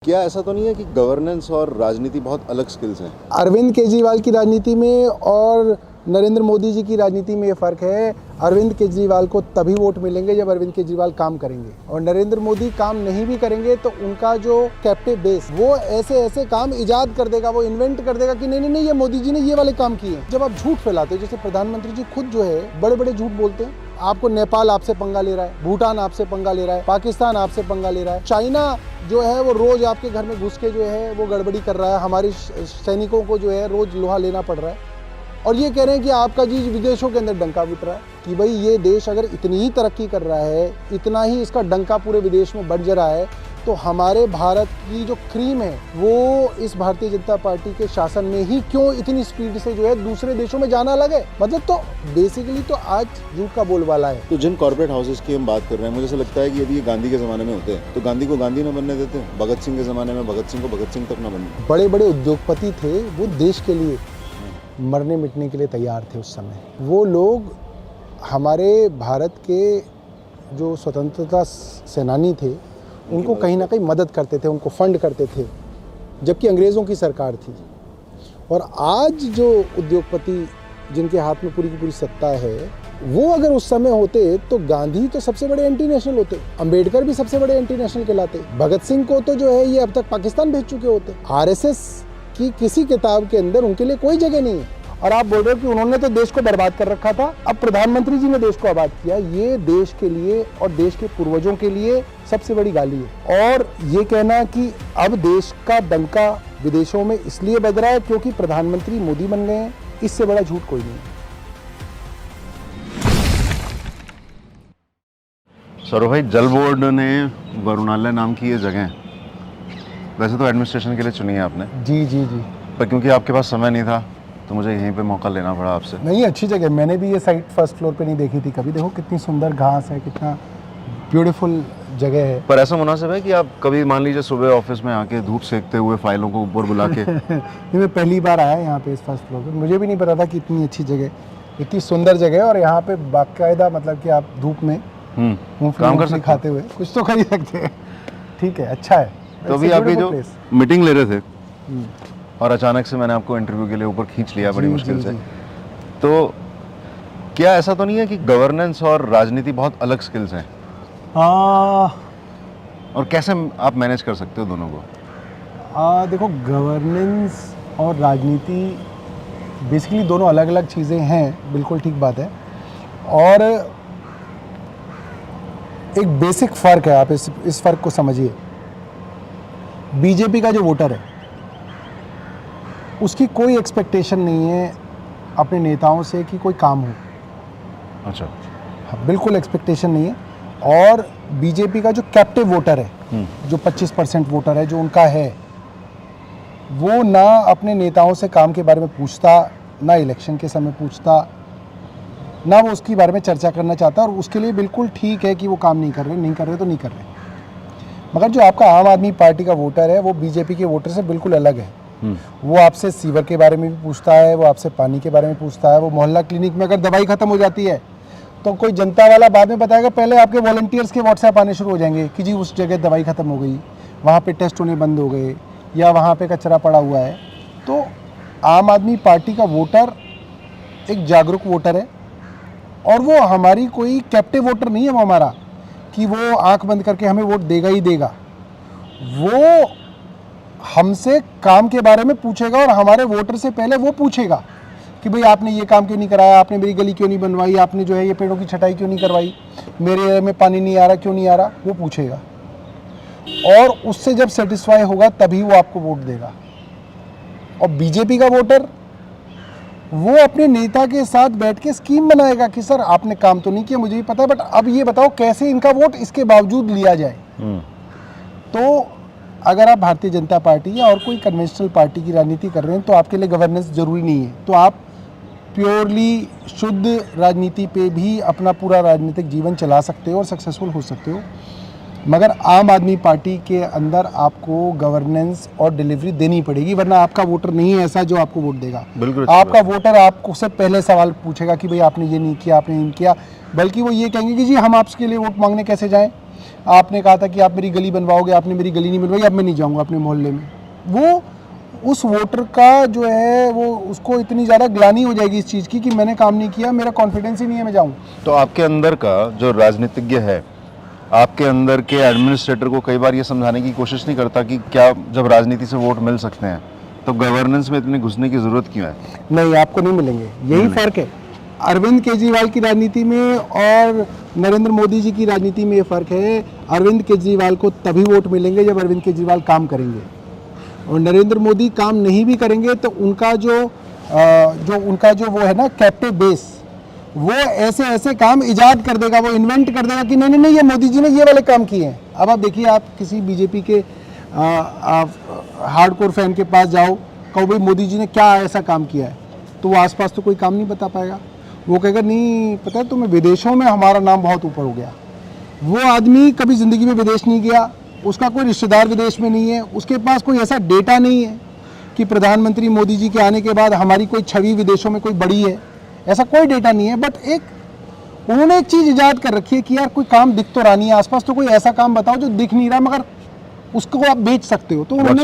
क्या ऐसा तो नहीं है कि गवर्नेंस और राजनीति बहुत अलग स्किल्स हैं? अरविंद केजरीवाल की राजनीति में और नरेंद्र मोदी जी की राजनीति में ये फ़र्क है। अरविंद केजरीवाल को तभी वोट मिलेंगे जब अरविंद केजरीवाल काम करेंगे, और नरेंद्र मोदी काम नहीं भी करेंगे तो उनका जो कैप्टिव बेस वो ऐसे ऐसे काम इजाद कर देगा, वो इन्वेंट कर देगा कि नहीं नहीं नहीं ये मोदी जी ने ये वाले काम किए। जब आप झूठ फैलाते हो, जैसे प्रधानमंत्री जी खुद जो है बड़े बड़े झूठ बोलते हैं, आपको नेपाल आपसे पंगा ले रहा है, भूटान आपसे पंगा ले रहा है, पाकिस्तान आपसे पंगा ले रहा है, चाइना जो है वो रोज आपके घर में घुस के जो है वो गड़बड़ी कर रहा है, हमारे सैनिकों को जो है रोज लोहा लेना पड़ रहा है, और ये कह रहे हैं कि आपका जी विदेशों के अंदर डंका पिट रहा है कि भाई ये देश अगर इतनी ही तरक्की कर रहा है, इतना ही इसका डंका पूरे विदेश में बढ़ जा रहा है, तो हमारे भारत की जो क्रीम है वो इस भारतीय जनता पार्टी के शासन में ही क्यों इतनी स्पीड से जो है दूसरे देशों में जाना लगे। मतलब तो बेसिकली तो आज झूठ का बोलबाला है। तो जिन कॉर्पोरेट हाउसेस की हम बात कर रहे हैं, मुझे ऐसा लगता है कि यदि ये गांधी के ज़माने में होते हैं तो गांधी को गांधी न बनने देते, भगत सिंह के ज़माने में भगत सिंह को भगत सिंह तक न बनने। बड़े बड़े उद्योगपति थे, वो देश के लिए मरने मिटने के लिए तैयार थे उस समय। वो लोग हमारे भारत के जो स्वतंत्रता सेनानी थे उनको कहीं ना कहीं मदद करते थे, उनको फंड करते थे, जबकि अंग्रेज़ों की सरकार थी। और आज जो उद्योगपति जिनके हाथ में पूरी की पूरी सत्ता है, वो अगर उस समय होते तो गांधी तो सबसे बड़े एंटी नेशनल होते, अंबेडकर भी सबसे बड़े एंटी नेशनल कहलाते, भगत सिंह को तो जो है ये अब तक पाकिस्तान भेज चुके होते। आरएसएस की किसी किताब के अंदर उनके लिए कोई जगह नहीं है। और आप बोल रहे हो कि उन्होंने तो देश को बर्बाद कर रखा था, अब प्रधानमंत्री जी ने देश को आबाद किया। ये देश के लिए और देश के पूर्वजों के लिए सबसे बड़ी गाली है। और ये कहना कि अब देश का डंका विदेशों में इसलिए बज रहा है क्योंकि प्रधानमंत्री मोदी बन गए हैं, इससे बड़ा झूठ कोई नहीं है। सौरभ भाई, जल बोर्ड ने वरुणालय नाम की ये जगह वैसे तो एडमिनिस्ट्रेशन के लिए चुनी है आपने। जी जी जी। पर क्योंकि आपके पास समय नहीं था तो मुझे यहीं पे मौका लेना पड़ा आपसे। नहीं, अच्छी जगह, मैंने भी ये साइट फर्स्ट फ्लोर पे नहीं देखी थी कभी। देखो कितनी सुंदर घास है, कितना ब्यूटीफुल जगह है। पर ऐसा मुनासिब है कि आप कभी मान लीजिए सुबह ऑफिस में आके धूप सेकते हुए फाइलों को ऊपर बुला के ये मैं पहली बार आया यहाँ पे इस फर्स्ट फ्लोर पे, मुझे भी नहीं पता था कि इतनी अच्छी जगह, इतनी सुंदर जगह है। और यहाँ पे बाकायदा मतलब कि आप धूप में काम कर सकते, खाते हुए कुछ तो कर ही सकते हैं। ठीक है, अच्छा है। तो अभी आप जो मीटिंग ले रहे थे और अचानक से मैंने आपको इंटरव्यू के लिए ऊपर खींच लिया बड़ी मुश्किल से, तो क्या ऐसा तो नहीं है कि गवर्नेंस और राजनीति बहुत अलग स्किल्स हैं? और कैसे आप मैनेज कर सकते हो दोनों को? देखो, गवर्नेंस और राजनीति बेसिकली दोनों अलग अलग चीज़ें हैं, बिल्कुल ठीक बात है। और एक बेसिक फ़र्क है, आप इस फ़र्क को समझिए। बीजेपी का जो वोटर है उसकी कोई एक्सपेक्टेशन नहीं है अपने नेताओं से कि कोई काम हो। अच्छा। हाँ, बिल्कुल एक्सपेक्टेशन नहीं है। और बीजेपी का जो कैप्टिव वोटर है, जो 25% वोटर है जो उनका है, वो ना अपने नेताओं से काम के बारे में पूछता, ना इलेक्शन के समय पूछता, ना वो उसके बारे में चर्चा करना चाहता। और उसके लिए बिल्कुल ठीक है कि वो काम नहीं कर रहे तो नहीं कर रहे। मगर जो आपका आम आदमी पार्टी का वोटर है वो बीजेपी के वोटर से बिल्कुल अलग है। वो आपसे सीवर के बारे में भी पूछता है, वो आपसे पानी के बारे में पूछता है, वो मोहल्ला क्लिनिक में अगर दवाई खत्म हो जाती है तो कोई जनता वाला बाद में बताएगा, पहले आपके वॉलंटियर्स के व्हाट्सएप आने शुरू हो जाएंगे कि जी उस जगह दवाई खत्म हो गई, वहाँ पे टेस्ट होने बंद हो गए, या वहाँ पे कचरा पड़ा हुआ है। तो आम आदमी पार्टी का वोटर एक जागरूक वोटर है, और वो हमारी कोई कैप्टिव वोटर नहीं है। वो हमारा कि वो आंख बंद करके हमें वोट देगा ही देगा। वो हमसे काम के बारे में पूछेगा, और हमारे वोटर से पहले वो पूछेगा कि भाई आपने ये काम क्यों नहीं कराया, आपने मेरी गली क्यों नहीं बनवाई, आपने जो है ये पेड़ों की छटाई क्यों नहीं करवाई, मेरे एरिया में पानी नहीं आ रहा, क्यों नहीं आ रहा, वो पूछेगा। और उससे जब सेटिस्फाई होगा तभी वो आपको वोट देगा। और बीजेपी का वोटर वो अपने नेता के साथ बैठ के स्कीम बनाएगा कि सर आपने काम तो नहीं किया, मुझे भी पता है, बट अब ये बताओ कैसे इनका वोट इसके बावजूद लिया जाए। तो अगर आप भारतीय जनता पार्टी या और कोई कन्वेंशनल पार्टी की राजनीति कर रहे हैं तो आपके लिए गवर्नेंस जरूरी नहीं है। तो आप प्योरली शुद्ध राजनीति पे भी अपना पूरा राजनीतिक जीवन चला सकते हो और सक्सेसफुल हो सकते हो। मगर आम आदमी पार्टी के अंदर आपको गवर्नेंस और डिलीवरी देनी पड़ेगी, वरना आपका वोटर नहीं है ऐसा जो आपको वोट देगा। आपका वोटर आपको से पहले सवाल पूछेगा कि भाई आपने ये नहीं किया, आपने नहीं किया, बल्कि वो ये कहेंगे कि जी हम आपके लिए वोट मांगने कैसे जाएं, आपने कहा था कि आप मेरी गली बनवाओगे, आपने मेरी गली नहीं बनवाई, अब मैं नहीं जाऊँगा अपने मोहल्ले में। वो उस वोटर का जो है वो उसको इतनी ज़्यादा ग्लानि हो जाएगी इस चीज़ की कि मैंने काम नहीं किया, मेरा कॉन्फिडेंस ही नहीं है मैं जाऊँ। तो आपके अंदर का जो राजनीतिज्ञ है, आपके अंदर के एडमिनिस्ट्रेटर को कई बार ये समझाने की कोशिश नहीं करता कि क्या जब राजनीति से वोट मिल सकते हैं तो गवर्नेंस में इतनी घुसने की जरूरत क्यों है? नहीं, आपको नहीं मिलेंगे, यही फ़र्क है अरविंद केजरीवाल की राजनीति में और नरेंद्र मोदी जी की राजनीति में। ये फ़र्क है, अरविंद केजरीवाल को तभी वोट मिलेंगे जब अरविंद केजरीवाल काम करेंगे, और नरेंद्र मोदी काम नहीं भी करेंगे तो उनका जो वो है ना कैप्टिव बेस, वो ऐसे ऐसे काम इजाद कर देगा, वो इन्वेंट कर देगा कि नहीं नहीं नहीं ये मोदी जी ने ये वाले काम किए हैं। अब आप देखिए, आप किसी बीजेपी के हार्डकोर फैन के पास जाओ, कहो भाई मोदी जी ने क्या ऐसा काम किया है, तो वो आसपास तो कोई काम नहीं बता पाएगा। वो कहेगा नहीं पता है तुम्हें, विदेशों में हमारा नाम बहुत ऊपर हो गया। वो आदमी कभी ज़िंदगी में विदेश नहीं गया, उसका कोई रिश्तेदार विदेश में नहीं है, उसके पास कोई ऐसा डेटा नहीं है कि प्रधानमंत्री मोदी जी के आने के बाद हमारी कोई छवि विदेशों में कोई बड़ी है, ऐसा कोई डेटा नहीं है। बट उन्होंने एक चीज़ इजाद कर रखी है कि यार कोई काम दिख तो रहा नहीं है आसपास, तो कोई ऐसा काम बताओ जो दिख नहीं रहा मगर उसको आप बेच सकते हो। तो उन्होंने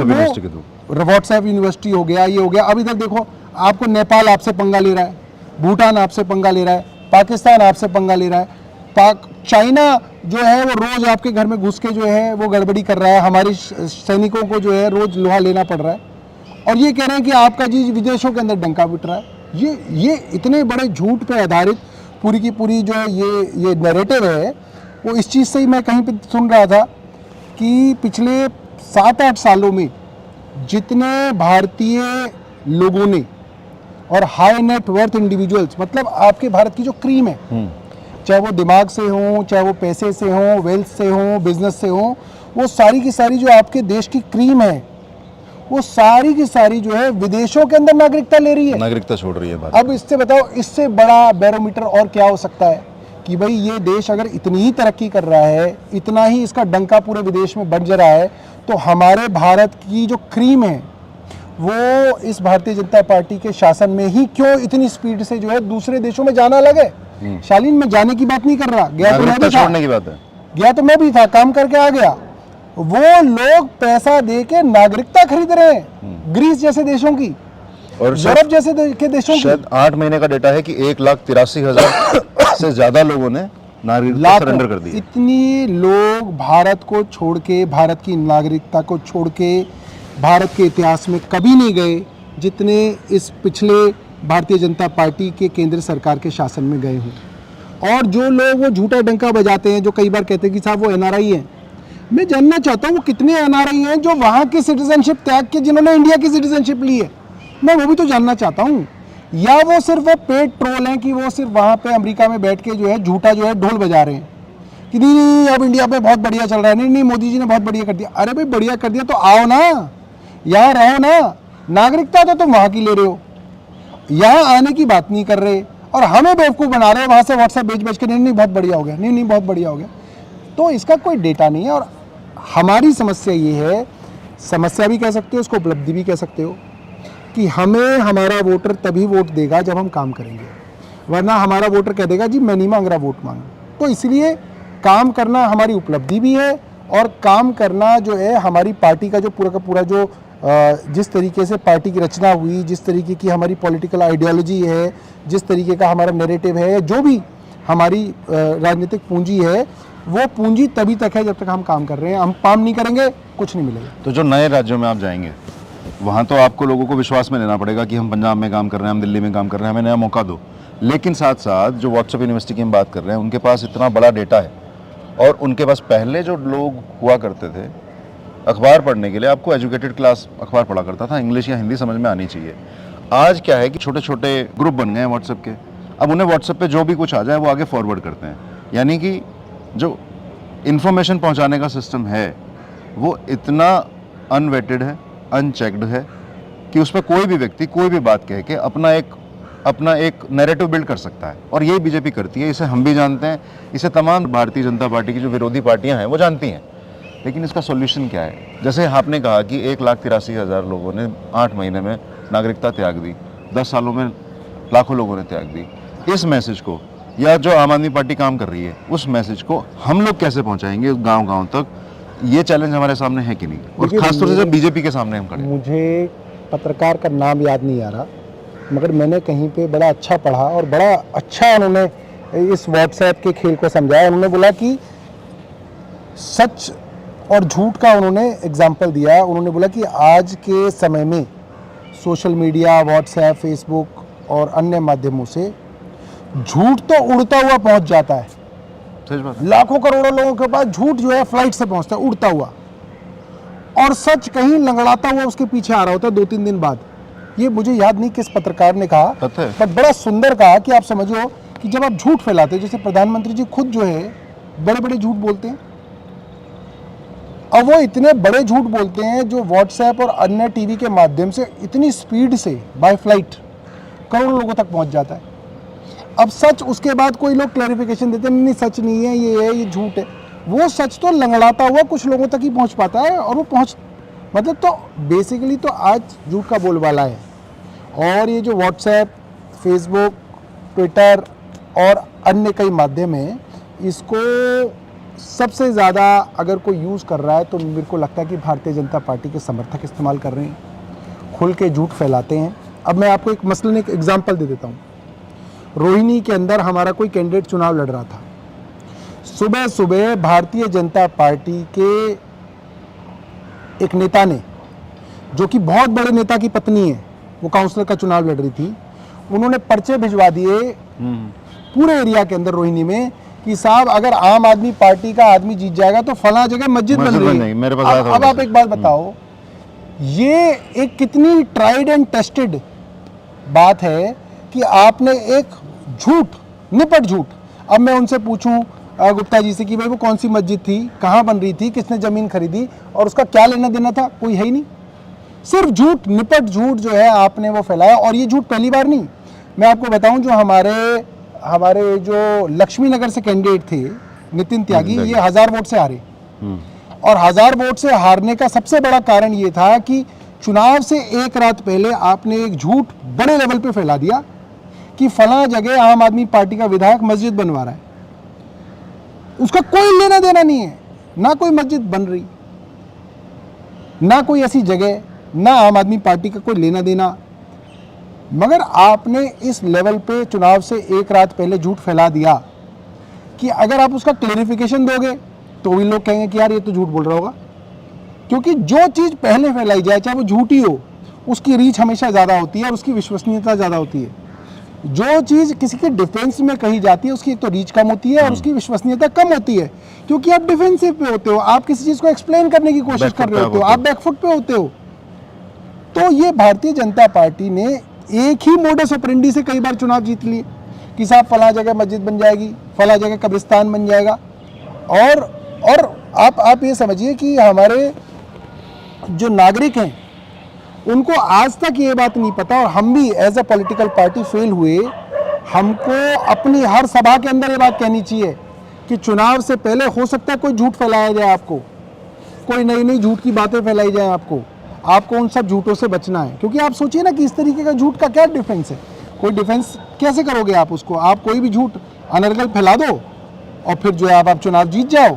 व्हाट्सएप यूनिवर्सिटी हो गया, ये हो गया। अब इधर देखो, आपको नेपाल आपसे पंगा ले रहा है, भूटान आपसे पंगा ले रहा है, पाकिस्तान आपसे पंगा ले रहा है, चाइना जो है वो रोज़ आपके घर में घुस के जो है वो गड़बड़ी कर रहा है, हमारे सैनिकों को जो है रोज़ लोहा लेना पड़ रहा है, और ये कह रहे हैं कि आपका जी विदेशों के अंदर डंका पिट रहा है। ये इतने बड़े झूठ पे आधारित पूरी की पूरी जो है ये नैरेटिव है, वो इस चीज़ से ही मैं कहीं पे सुन रहा था कि पिछले 7-8 सालों में जितने भारतीय लोगों ने और हाई नेट वर्थ इंडिविजुअल्स, मतलब आपके भारत की जो क्रीम है, चाहे वो दिमाग से हो, चाहे वो पैसे से हो, वेल्थ से हो, बिजनेस से हो, वो सारी की सारी जो आपके देश की क्रीम है, वो सारी की सारी जो है विदेशों के अंदर नागरिकता ले रही है, नागरिकता छोड़ रही है भारत। अब इससे बताओ, इससे बड़ा बैरोमीटर और क्या हो सकता है कि भाई ये देश अगर इतनी ही तरक्की कर रहा है, इतना ही इसका डंका पूरे विदेश में बज रहा है, तो हमारे भारत की जो क्रीम है वो इस भारतीय जनता पार्टी के शासन में ही क्यों इतनी स्पीड से जो है दूसरे देशों में जाना लगे। शालीन, मैं जाने की बात नहीं कर रहा, गया तो मैं भी था, छोड़ने की बात है, गया तो मैं भी था, काम करके आ गया। वो लोग पैसा दे के नागरिकता खरीद रहे हैं ग्रीस जैसे देशों की और यूरोप जैसे के देशों की। शायद 8 महीने का डेटा है कि 1,83,000 से ज्यादा लोगों ने नागरिकता सरेंडर कर दी। इतनी लोग भारत को छोड़ के, भारत की नागरिकता को छोड़ के भारत के इतिहास में कभी नहीं गए जितने इस पिछले भारतीय जनता पार्टी के केंद्र सरकार के शासन में गए हों। और जो लोग वो झूठा डंका बजाते हैं, जो कई बार कहते हैं कि साहब वो एनआरआई हैं, मैं जानना चाहता हूँ वो कितने एनआरआई हैं जो वहाँ की सिटीजनशिप त्याग के जिन्होंने इंडिया की सिटीजनशिप ली है, मैं वो भी तो जानना चाहता हूँ। या वो सिर्फ वो पेड ट्रोल हैं कि वो सिर्फ वहाँ पे अमेरिका में बैठ के जो है झूठा जो है ढोल बजा रहे हैं कि नहीं अब इंडिया में बहुत बढ़िया चल रहा है, नहीं मोदी जी ने बहुत बढ़िया कर दिया। अरे भाई बढ़िया कर दिया तो आओ ना, यहाँ रहो ना, नागरिकता तो तुम वहाँ की ले रहे हो, यहाँ आने की बात नहीं कर रहे और हमें बेवकूफ़ बना रहे हो वहाँ से व्हाट्सएप भेज के, नहीं बहुत बढ़िया हो गया, नहीं बहुत बढ़िया हो गया। तो इसका कोई डेटा नहीं है। और हमारी समस्या ये है, समस्या भी कह सकते हो, उसको उपलब्धि भी कह सकते हो, कि हमें हमारा वोटर तभी वोट देगा जब हम काम करेंगे, वरना हमारा वोटर कह देगा जी मैं नहीं मांग रहा वोट मांग। तो इसलिए काम करना हमारी उपलब्धि भी है और काम करना जो है हमारी पार्टी का पूरा जो जिस तरीके से पार्टी की रचना हुई, जिस तरीके की हमारी पॉलिटिकल आइडियोलॉजी है, जिस तरीके का हमारा नैरेटिव है, जो भी हमारी राजनीतिक पूंजी है, वो पूंजी तभी तक है जब तक हम काम कर रहे हैं। हम काम नहीं करेंगे कुछ नहीं मिलेगा। तो जो नए राज्यों में आप जाएंगे वहाँ तो आपको लोगों को विश्वास में लेना पड़ेगा कि हम पंजाब में काम कर रहे हैं, हम दिल्ली में काम कर रहे हैं, हमें नया मौका दो। लेकिन साथ साथ जो व्हाट्सएप यूनिवर्सिटी की हम बात कर रहे हैं, उनके पास इतना बड़ा डेटा है और उनके पास पहले जो लोग हुआ करते थे अखबार पढ़ने के लिए, आपको एजुकेटेड क्लास अखबार पढ़ा करता था, इंग्लिश या हिंदी समझ में आनी चाहिए। आज क्या है कि छोटे छोटे ग्रुप बन गए हैं व्हाट्सएप के, अब उन्हें व्हाट्सएप पे जो भी कुछ आ जाए वो आगे फॉरवर्ड करते हैं। यानी कि जो इन्फॉर्मेशन पहुंचाने का सिस्टम है वो इतना अनवेटेड है, अनचेक्ड है कि उस पर कोई भी व्यक्ति कोई भी बात कह के अपना एक नैरेटिव बिल्ड कर सकता है। और यही बीजेपी करती है, इसे हम भी जानते हैं, इसे तमाम भारतीय जनता पार्टी की जो विरोधी पार्टियां हैं वो जानती हैं। लेकिन इसका सॉल्यूशन क्या है? जैसे आपने कहा कि 1,83,000 लोगों ने 8 महीने में नागरिकता त्याग दी, 10 सालों में लाखों लोगों ने त्याग दी। इस मैसेज को या जो आम आदमी पार्टी काम कर रही है उस मैसेज को हम लोग कैसे पहुंचाएंगे गांव-गांव तक, ये चैलेंज हमारे सामने है कि नहीं? और देखिए, खासतौर से जब बीजेपी के सामने हम खड़े हैं। मुझे पत्रकार का नाम याद नहीं आ रहा, मगर मैंने कहीं पे बड़ा अच्छा पढ़ा और बड़ा अच्छा उन्होंने इस व्हाट्सएप के खेल को समझाया। उन्होंने बोला कि सच और झूठ का उन्होंने एग्जाम्पल दिया। उन्होंने बोला कि आज के समय में सोशल मीडिया, व्हाट्सएप, फेसबुक और अन्य माध्यमों से झूठ तो उड़ता हुआ पहुंच जाता है। सच बात है। लाखों करोड़ों लोगों के पास झूठ जो है फ्लाइट से पहुंचता है, उड़ता हुआ, और सच कहीं लंगड़ाता हुआ उसके पीछे आ रहा होता है 2-3 दिन बाद। ये मुझे याद नहीं किस पत्रकार ने कहा, पता है। पर बड़ा सुंदर कहा कि आप समझो कि जब आप झूठ फैलाते हो, जैसे प्रधानमंत्री जी खुद जो है बड़े बड़े झूठ बोलते हैं, अब वो इतने बड़े झूठ बोलते हैं जो व्हाट्सएप और अन्य टीवी के माध्यम से इतनी स्पीड से बाय फ्लाइट करोड़ों लोगों तक पहुंच जाता है। अब सच उसके बाद कोई लोग क्लैरिफिकेशन देते हैं, नहीं सच नहीं है, ये झूठ है। वो सच तो लंगड़ाता हुआ कुछ लोगों तक ही पहुंच पाता है, और वो पहुंच मतलब तो बेसिकली तो आज झूठ का बोलबाला है। और ये जो व्हाट्सएप, फेसबुक, ट्विटर और अन्य कई माध्यम हैं, इसको सबसे ज़्यादा अगर कोई यूज़ कर रहा है तो मेरे को लगता है कि भारतीय जनता पार्टी के समर्थक इस्तेमाल कर रहे हैं, खुल के झूठ फैलाते हैं। अब मैं आपको एक मसलन एक एग्जांपल दे देता हूँ। रोहिणी के अंदर हमारा कोई कैंडिडेट चुनाव लड़ रहा था। सुबह सुबह भारतीय जनता पार्टी के एक नेता ने, जो कि बहुत बड़े नेता की पत्नी है, वो काउंसलर का चुनाव लड़ रही थी, उन्होंने पर्चे भिजवा दिए पूरे एरिया के अंदर रोहिणी में कि साहब अगर आम आदमी पार्टी का आदमी जीत जाएगा तो फला जगह मस्जिद बन रही है। मेरे पास आया था। अब आप एक बात बताओ, ये एक कितनी ट्राइड एंड टेस्टेड बात है कि आपने एक झूठ, निपट झूठ। अब मैं उनसे पूछूं गुप्ता जी से कि भाई वो कौन सी मस्जिद थी, कहाँ बन रही थी, किसने ज़मीन खरीदी और उसका क्या लेना देना था, कोई है ही नहीं। सिर्फ झूठ, निपट झूठ जो है आपने वो फैलाया। और ये झूठ पहली बार नहीं, मैं आपको बताऊं, जो हमारे जो लक्ष्मी नगर से कैंडिडेट थे नितिन त्यागी, ये 1000 वोट से हारे। और 1000 वोट से हारने का सबसे बड़ा कारण ये था कि चुनाव से एक रात पहले आपने एक झूठ बड़े लेवल पे फैला दिया कि फला जगह आम आदमी पार्टी का विधायक मस्जिद बनवा रहा है। उसका कोई लेना देना नहीं है, ना कोई मस्जिद बन रही, ना कोई ऐसी जगह, ना आम आदमी पार्टी का कोई लेना देना, मगर आपने इस लेवल पे चुनाव से एक रात पहले झूठ फैला दिया कि अगर आप उसका क्लैरिफिकेशन दोगे तो भी लोग कहेंगे कि यार ये तो झूठ बोल रहा होगा। क्योंकि जो चीज़ पहले फैलाई जाए, चाहे वो झूठी हो, उसकी रीच हमेशा ज़्यादा होती है और उसकी विश्वसनीयता ज़्यादा होती है। जो चीज़ किसी के डिफेंस में कही जाती है उसकी एक तो रीच कम होती है और उसकी विश्वसनीयता कम होती है, क्योंकि आप डिफेंसिव पे होते हो, आप किसी चीज़ को एक्सप्लेन करने की कोशिश कर रहे होते हो, आप बैकफुट पे होते हो। तो ये भारतीय जनता पार्टी ने एक ही मोडस ऑपरेंडी से कई बार चुनाव जीत लिए कि साहब फला जगह मस्जिद बन जाएगी, फला जगह कब्रिस्तान बन जाएगा। और आप ये समझिए कि हमारे जो नागरिक हैं उनको आज तक ये बात नहीं पता, और हम भी as a political party fail हुए। हमको अपनी हर सभा के अंदर ये बात कहनी चाहिए कि चुनाव से पहले हो सकता है कोई झूठ फैलाया जाए, आपको कोई नई नई झूठ की बातें फैलाई जाए, आपको उन सब झूठों से बचना है। क्योंकि आप सोचिए ना कि इस तरीके का झूठ का क्या डिफेंस है, कोई डिफेंस कैसे करोगे आप उसको? आप कोई भी झूठ अनर्गल फैला दो और फिर जो है आप चुनाव जीत जाओ।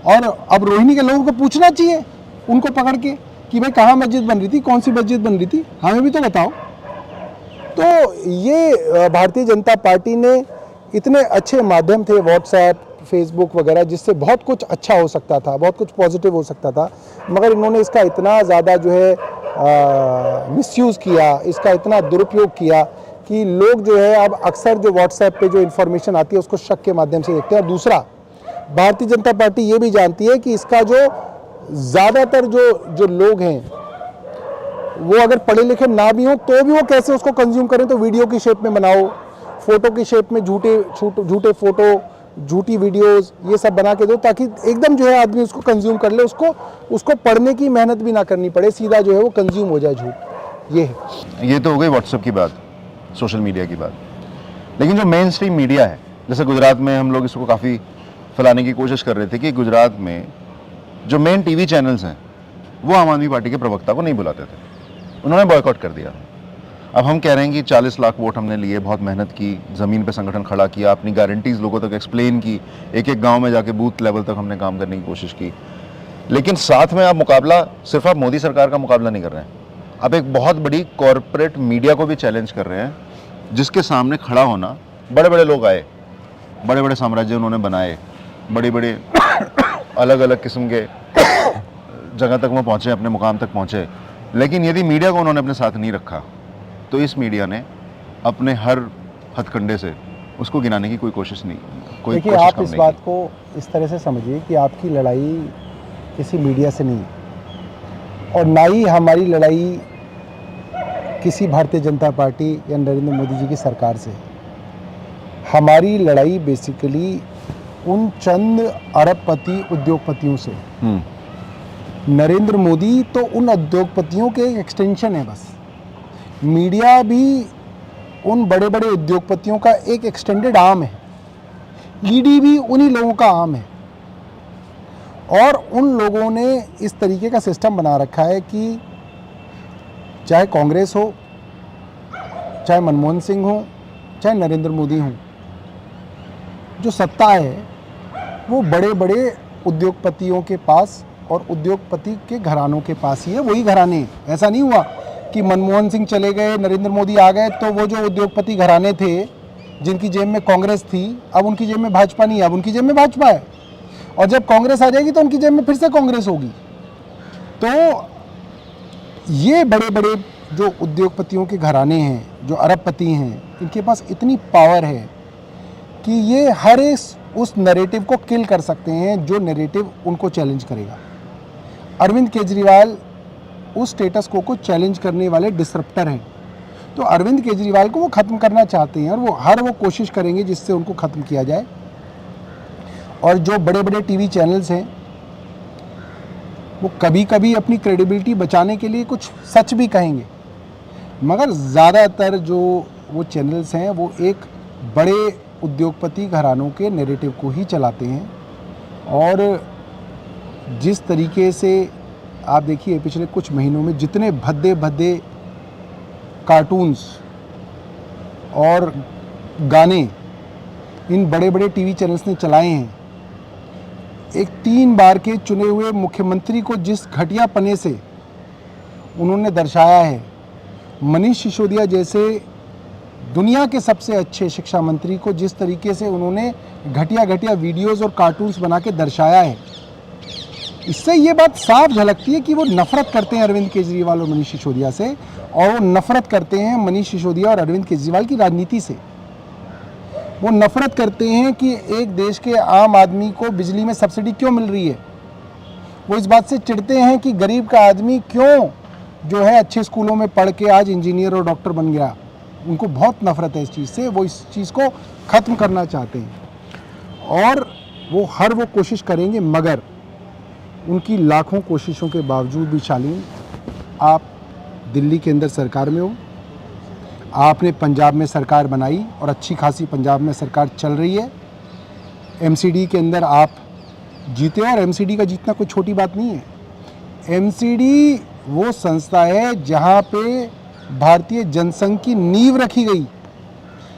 और अब रोहिणी के लोगों को पूछना चाहिए उनको पकड़ के कि भाई कहाँ मस्जिद बन रही थी, कौन सी मस्जिद बन रही थी, हमें भी तो बताओ। तो ये भारतीय जनता पार्टी ने इतने अच्छे माध्यम थे व्हाट्सएप, फेसबुक वगैरह, जिससे बहुत कुछ अच्छा हो सकता था, बहुत कुछ पॉजिटिव हो सकता था, मगर इन्होंने इसका इतना ज़्यादा जो है मिसयूज़ किया, इसका इतना दुरुपयोग किया कि लोग जो है अब अक्सर जो व्हाट्सएप पे जो इन्फॉर्मेशन आती है उसको शक के माध्यम से देखते हैं। और दूसरा, भारतीय जनता पार्टी ये भी जानती है कि इसका जो ज़्यादातर जो लोग हैं वो अगर पढ़े लिखे ना भी हों तो भी वो कैसे उसको कंज्यूम करें, तो वीडियो की शेप में बनाओ, फोटो की शेप में झूठे फोटो, झूठी वीडियोस, ये सब बना के दो ताकि एकदम जो है आदमी उसको कंज्यूम कर ले, उसको पढ़ने की मेहनत भी ना करनी पड़े, सीधा जो है वो कंज्यूम हो जाए झूठ। ये है। ये तो हो गई व्हाट्सएप की बात, सोशल मीडिया की बात। लेकिन जो मेन स्ट्रीम मीडिया है, जैसे गुजरात में हम लोग इसको काफ़ी फैलाने की कोशिश कर रहे थे कि गुजरात में जो मेन टीवी चैनल्स हैं वो आम आदमी पार्टी के प्रवक्ता को नहीं बुलाते थे, उन्होंने बॉयकॉट कर दिया। अब हम कह रहे हैं कि 40 लाख वोट हमने लिए, बहुत मेहनत की, ज़मीन पे संगठन खड़ा किया, अपनी गारंटीज़ लोगों तक एक्सप्लेन की, एक एक गांव में जाके बूथ लेवल तक हमने काम करने की कोशिश की। लेकिन साथ में आप मुकाबला सिर्फ आप मोदी सरकार का मुकाबला नहीं कर रहे हैं, आप एक बहुत बड़ी कॉरपोरेट मीडिया को भी चैलेंज कर रहे हैं, जिसके सामने खड़ा होना, बड़े बड़े लोग आए, बड़े बड़े साम्राज्य उन्होंने बनाए, बड़ी बड़ी अलग अलग किस्म के जगह तक वो पहुँचे, अपने मुकाम तक पहुँचे, लेकिन यदि मीडिया को उन्होंने अपने साथ नहीं रखा तो इस मीडिया ने अपने हर हथकंडे से उसको गिनाने की कोई कोशिश नहीं, कोई देखिए, कोशिश आप कम इस नहीं बात की। को इस तरह से समझिए कि आपकी लड़ाई किसी मीडिया से नहीं और ना ही हमारी लड़ाई किसी भारतीय जनता पार्टी या नरेंद्र मोदी जी की सरकार से। हमारी लड़ाई बेसिकली उन चंद अरबपति उद्योगपतियों से। नरेंद्र मोदी तो उन उद्योगपतियों के एक एक्सटेंशन है बस। मीडिया भी उन बड़े बड़े उद्योगपतियों का एक एक्सटेंडेड आर्म है। ईडी भी उन्हीं लोगों का आर्म है। और उन लोगों ने इस तरीके का सिस्टम बना रखा है कि चाहे कांग्रेस हो, चाहे मनमोहन सिंह हो, चाहे नरेंद्र मोदी हो, जो सत्ता है वो बड़े बड़े उद्योगपतियों के पास और उद्योगपति के घरानों के पास ही है। वही घराने हैं। ऐसा नहीं हुआ कि मनमोहन सिंह चले गए, नरेंद्र मोदी आ गए तो वो जो उद्योगपति घराने थे जिनकी जेब में कांग्रेस थी, अब उनकी जेब में भाजपा नहीं है, अब उनकी जेब में भाजपा है। और जब कांग्रेस आ जाएगी तो उनकी जेब में फिर से कांग्रेस होगी। तो ये बड़े बड़े जो उद्योगपतियों के घराने हैं, जो अरबपति हैं, इनके पास इतनी पावर है कि ये हर उस नैरेटिव को किल कर सकते हैं जो नैरेटिव उनको चैलेंज करेगा। अरविंद केजरीवाल उस स्टेटस को चैलेंज करने वाले डिसरप्टर हैं। तो अरविंद केजरीवाल को वो ख़त्म करना चाहते हैं और वो कोशिश करेंगे जिससे उनको ख़त्म किया जाए। और जो बड़े बड़े टीवी चैनल्स हैं वो कभी कभी अपनी क्रेडिबिलिटी बचाने के लिए कुछ सच भी कहेंगे, मगर ज़्यादातर जो वो चैनल्स हैं वो एक बड़े उद्योगपति घरानों के नैरेटिव को ही चलाते हैं। और जिस तरीके से आप देखिए पिछले कुछ महीनों में जितने भद्दे भद्दे कार्टून्स और गाने इन बड़े बड़े टीवी चैनल्स ने चलाए हैं, एक 3 बार के चुने हुए मुख्यमंत्री को जिस घटियापने से उन्होंने दर्शाया है, मनीष सिसोदिया जैसे दुनिया के सबसे अच्छे शिक्षा मंत्री को जिस तरीके से उन्होंने घटिया घटिया वीडियोस और कार्टून्स बना के दर्शाया है, इससे ये बात साफ झलकती है कि वो नफरत करते हैं अरविंद केजरीवाल और मनीष सिसोदिया से, और वो नफरत करते हैं मनीष सिसोदिया और अरविंद केजरीवाल की राजनीति से। वो नफरत करते हैं कि एक देश के आम आदमी को बिजली में सब्सिडी क्यों मिल रही है। वो इस बात से चिढ़ते हैं कि गरीब का आदमी क्यों जो है अच्छे स्कूलों में पढ़ के आज इंजीनियर और डॉक्टर बन गया। उनको बहुत नफरत है इस चीज़ से। वो इस चीज़ को ख़त्म करना चाहते हैं और वो कोशिश करेंगे, मगर उनकी लाखों कोशिशों के बावजूद भी शालीन, आप दिल्ली के अंदर सरकार में हो, आपने पंजाब में सरकार बनाई और अच्छी खासी पंजाब में सरकार चल रही है। एमसीडी के अंदर आप जीते और एमसीडी का जीतना कोई छोटी बात नहीं है। एमसीडी वो संस्था है जहाँ पे भारतीय जनसंघ की नींव रखी गई।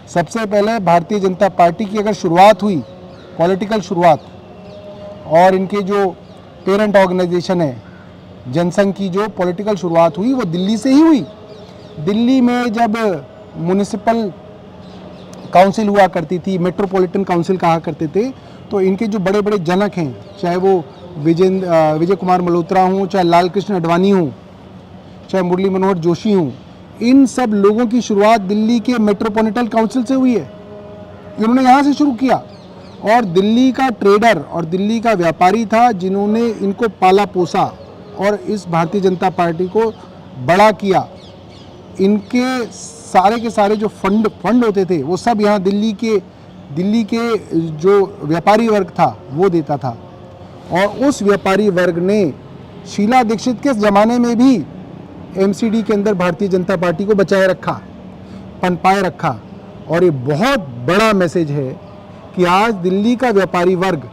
सबसे पहले भारतीय जनता पार्टी की अगर शुरुआत हुई, पॉलिटिकल शुरुआत, और इनके जो पेरेंट ऑर्गेनाइजेशन है जनसंघ की जो पॉलिटिकल शुरुआत हुई वो दिल्ली से ही हुई। दिल्ली में जब म्युनिसिपल काउंसिल हुआ करती थी, मेट्रोपॉलिटन काउंसिल कहा करते थे, तो इनके जो बड़े बड़े जनक हैं, चाहे वो विजय कुमार मल्होत्रा हों, चाहे लाल कृष्ण आडवाणी हों, चाहे मुरली मनोहर जोशी हों, इन सब लोगों की शुरुआत दिल्ली के मेट्रोपॉलिटन काउंसिल से हुई है। इन्होंने यहाँ से शुरू किया और दिल्ली का ट्रेडर और दिल्ली का व्यापारी था जिन्होंने इनको पाला पोसा और इस भारतीय जनता पार्टी को बड़ा किया। इनके सारे के सारे जो फंड होते थे वो सब यहाँ दिल्ली के जो व्यापारी वर्ग था वो देता था। और उस व्यापारी वर्ग ने शीला दीक्षित के ज़माने में भी एमसीडी के अंदर भारतीय जनता पार्टी को बचाए रखा, पनपाए रखा। और ये बहुत बड़ा मैसेज है कि आज दिल्ली का व्यापारी वर्ग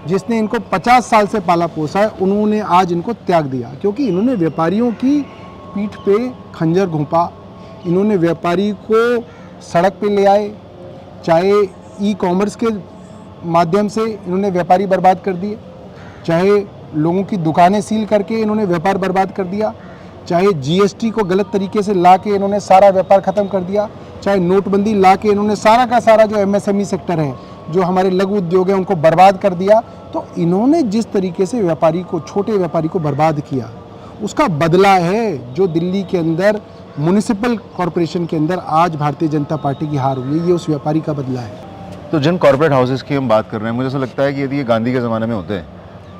जिसने इनको 50 साल से पाला पोसा है, उन्होंने आज इनको त्याग दिया, क्योंकि इन्होंने व्यापारियों की पीठ पे खंजर घोंपा, इन्होंने व्यापारी को सड़क पे ले आए, चाहे ई कॉमर्स के माध्यम से इन्होंने व्यापारी बर्बाद कर दिए, चाहे लोगों की दुकानें सील करके इन्होंने व्यापार बर्बाद कर दिया, चाहे जीएसटी को गलत तरीके से ला के इन्होंने सारा व्यापार ख़त्म कर दिया, चाहे नोटबंदी ला के इन्होंने सारा का सारा जो एमएसएमई सेक्टर है, जो हमारे लघु उद्योग हैं, उनको बर्बाद कर दिया। तो इन्होंने जिस तरीके से व्यापारी को, छोटे व्यापारी को बर्बाद किया, उसका बदला है जो दिल्ली के अंदर म्युनिसिपल कॉरपोरेशन के अंदर आज भारतीय जनता पार्टी की हार हुई है, ये उस व्यापारी का बदला है। तो जिन कॉर्पोरेट हाउसेस की हम बात कर रहे हैं, मुझे ऐसा लगता है कि यदि ये गांधी के ज़माने में होते हैं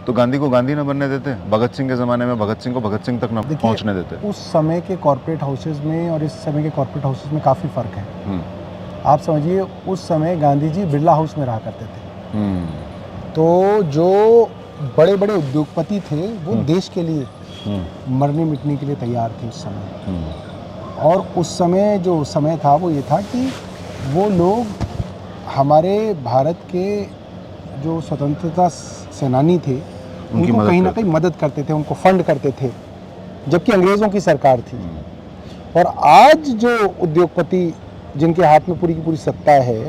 तो गांधी को गांधी ना बनने देते, भगत सिंह के ज़माने में भगत सिंह को भगत सिंह तक ना पहुंचने देते। उस समय के कॉर्पोरेट हाउसेज में और इस समय के कॉर्पोरेट हाउसेज में काफ़ी फ़र्क है। आप समझिए, उस समय गांधी जी बिरला हाउस में रहा करते थे। तो जो बड़े बड़े उद्योगपति थे वो देश के लिए मरने मिटने के लिए तैयार थे उस समय। और उस समय जो समय था वो ये था कि वो लोग हमारे भारत के जो स्वतंत्रता सेनानी थे उनको कहीं ना कहीं मदद करते थे, उनको फंड करते थे, जबकि अंग्रेज़ों की सरकार थी। और आज जो उद्योगपति जिनके हाथ में पूरी की पूरी सत्ता है,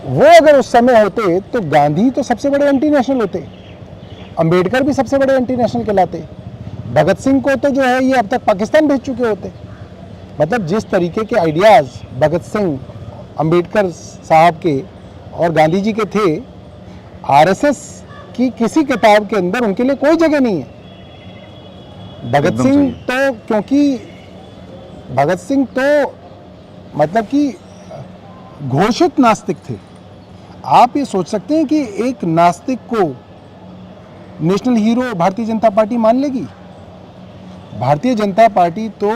वो अगर उस समय होते तो गांधी तो सबसे बड़े एंटी नेशनल होते, अंबेडकर भी सबसे बड़े एंटी नेशनल कहलाते, भगत सिंह को तो जो है ये अब तक पाकिस्तान भेज चुके होते। मतलब जिस तरीके के आइडियाज़ भगत सिंह, अंबेडकर साहब के और गांधी जी के थे, आरएसएस की किसी किताब के अंदर उनके लिए कोई जगह नहीं है। भगत सिंह तो, क्योंकि भगत सिंह तो मतलब कि घोषित नास्तिक थे। आप ये सोच सकते हैं कि एक नास्तिक को national hero Bharatiya Janata party मान लेगी? भारतीय जनता पार्टी तो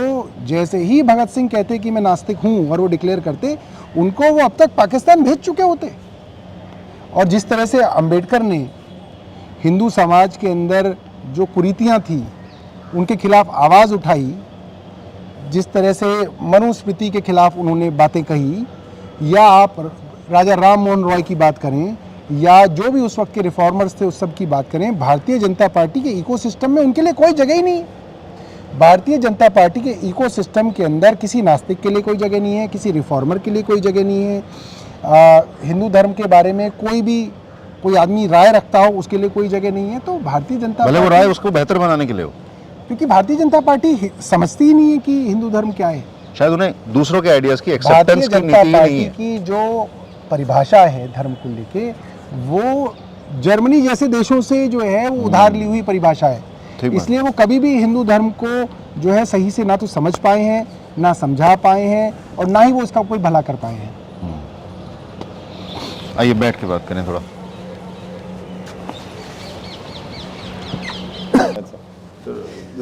जैसे ही भगत सिंह कहते कि मैं नास्तिक हूं और वो डिक्लेयर करते, उनको वो अब तक पाकिस्तान भेज चुके होते। और जिस तरह से अंबेडकर ने हिंदू समाज के अंदर जो कुरीतियां थी उनके खिलाफ आवाज़ उठाई, जिस तरह से मनुस्मृति के खिलाफ उन्होंने बातें कही, या आप राजा राम मोहन रॉय की बात करें या जो भी उस वक्त के रिफॉर्मर्स थे उस सब की बात करें, भारतीय जनता पार्टी के इकोसिस्टम में उनके लिए कोई जगह ही नहीं है। भारतीय जनता पार्टी के इकोसिस्टम के अंदर किसी नास्तिक के लिए कोई जगह नहीं है, किसी रिफॉर्मर के लिए कोई जगह नहीं है, हिंदू धर्म के बारे में कोई आदमी राय रखता हो उसके लिए कोई जगह नहीं है। तो भारतीय जनता भले वो राय उसको बेहतर बनाने के लिए हो, क्योंकि भारतीय जनता पार्टी समझती ही नहीं है कि हिंदू धर्म क्या है। शायद उन्हें दूसरों के आइडियाज़ की एक्सेप्टेंस की नीति ही नहीं है। की जो परिभाषा है धर्म को लेके, वो जर्मनी जैसे देशों से जो है वो उधार ली हुई परिभाषा है। इसलिए वो कभी भी हिंदू धर्म को जो है सही से ना तो समझ पाए हैं, ना समझा पाए हैं, और ना ही वो इसका कोई भला कर पाए हैं। आइए बैठ के बात करें थोड़ा।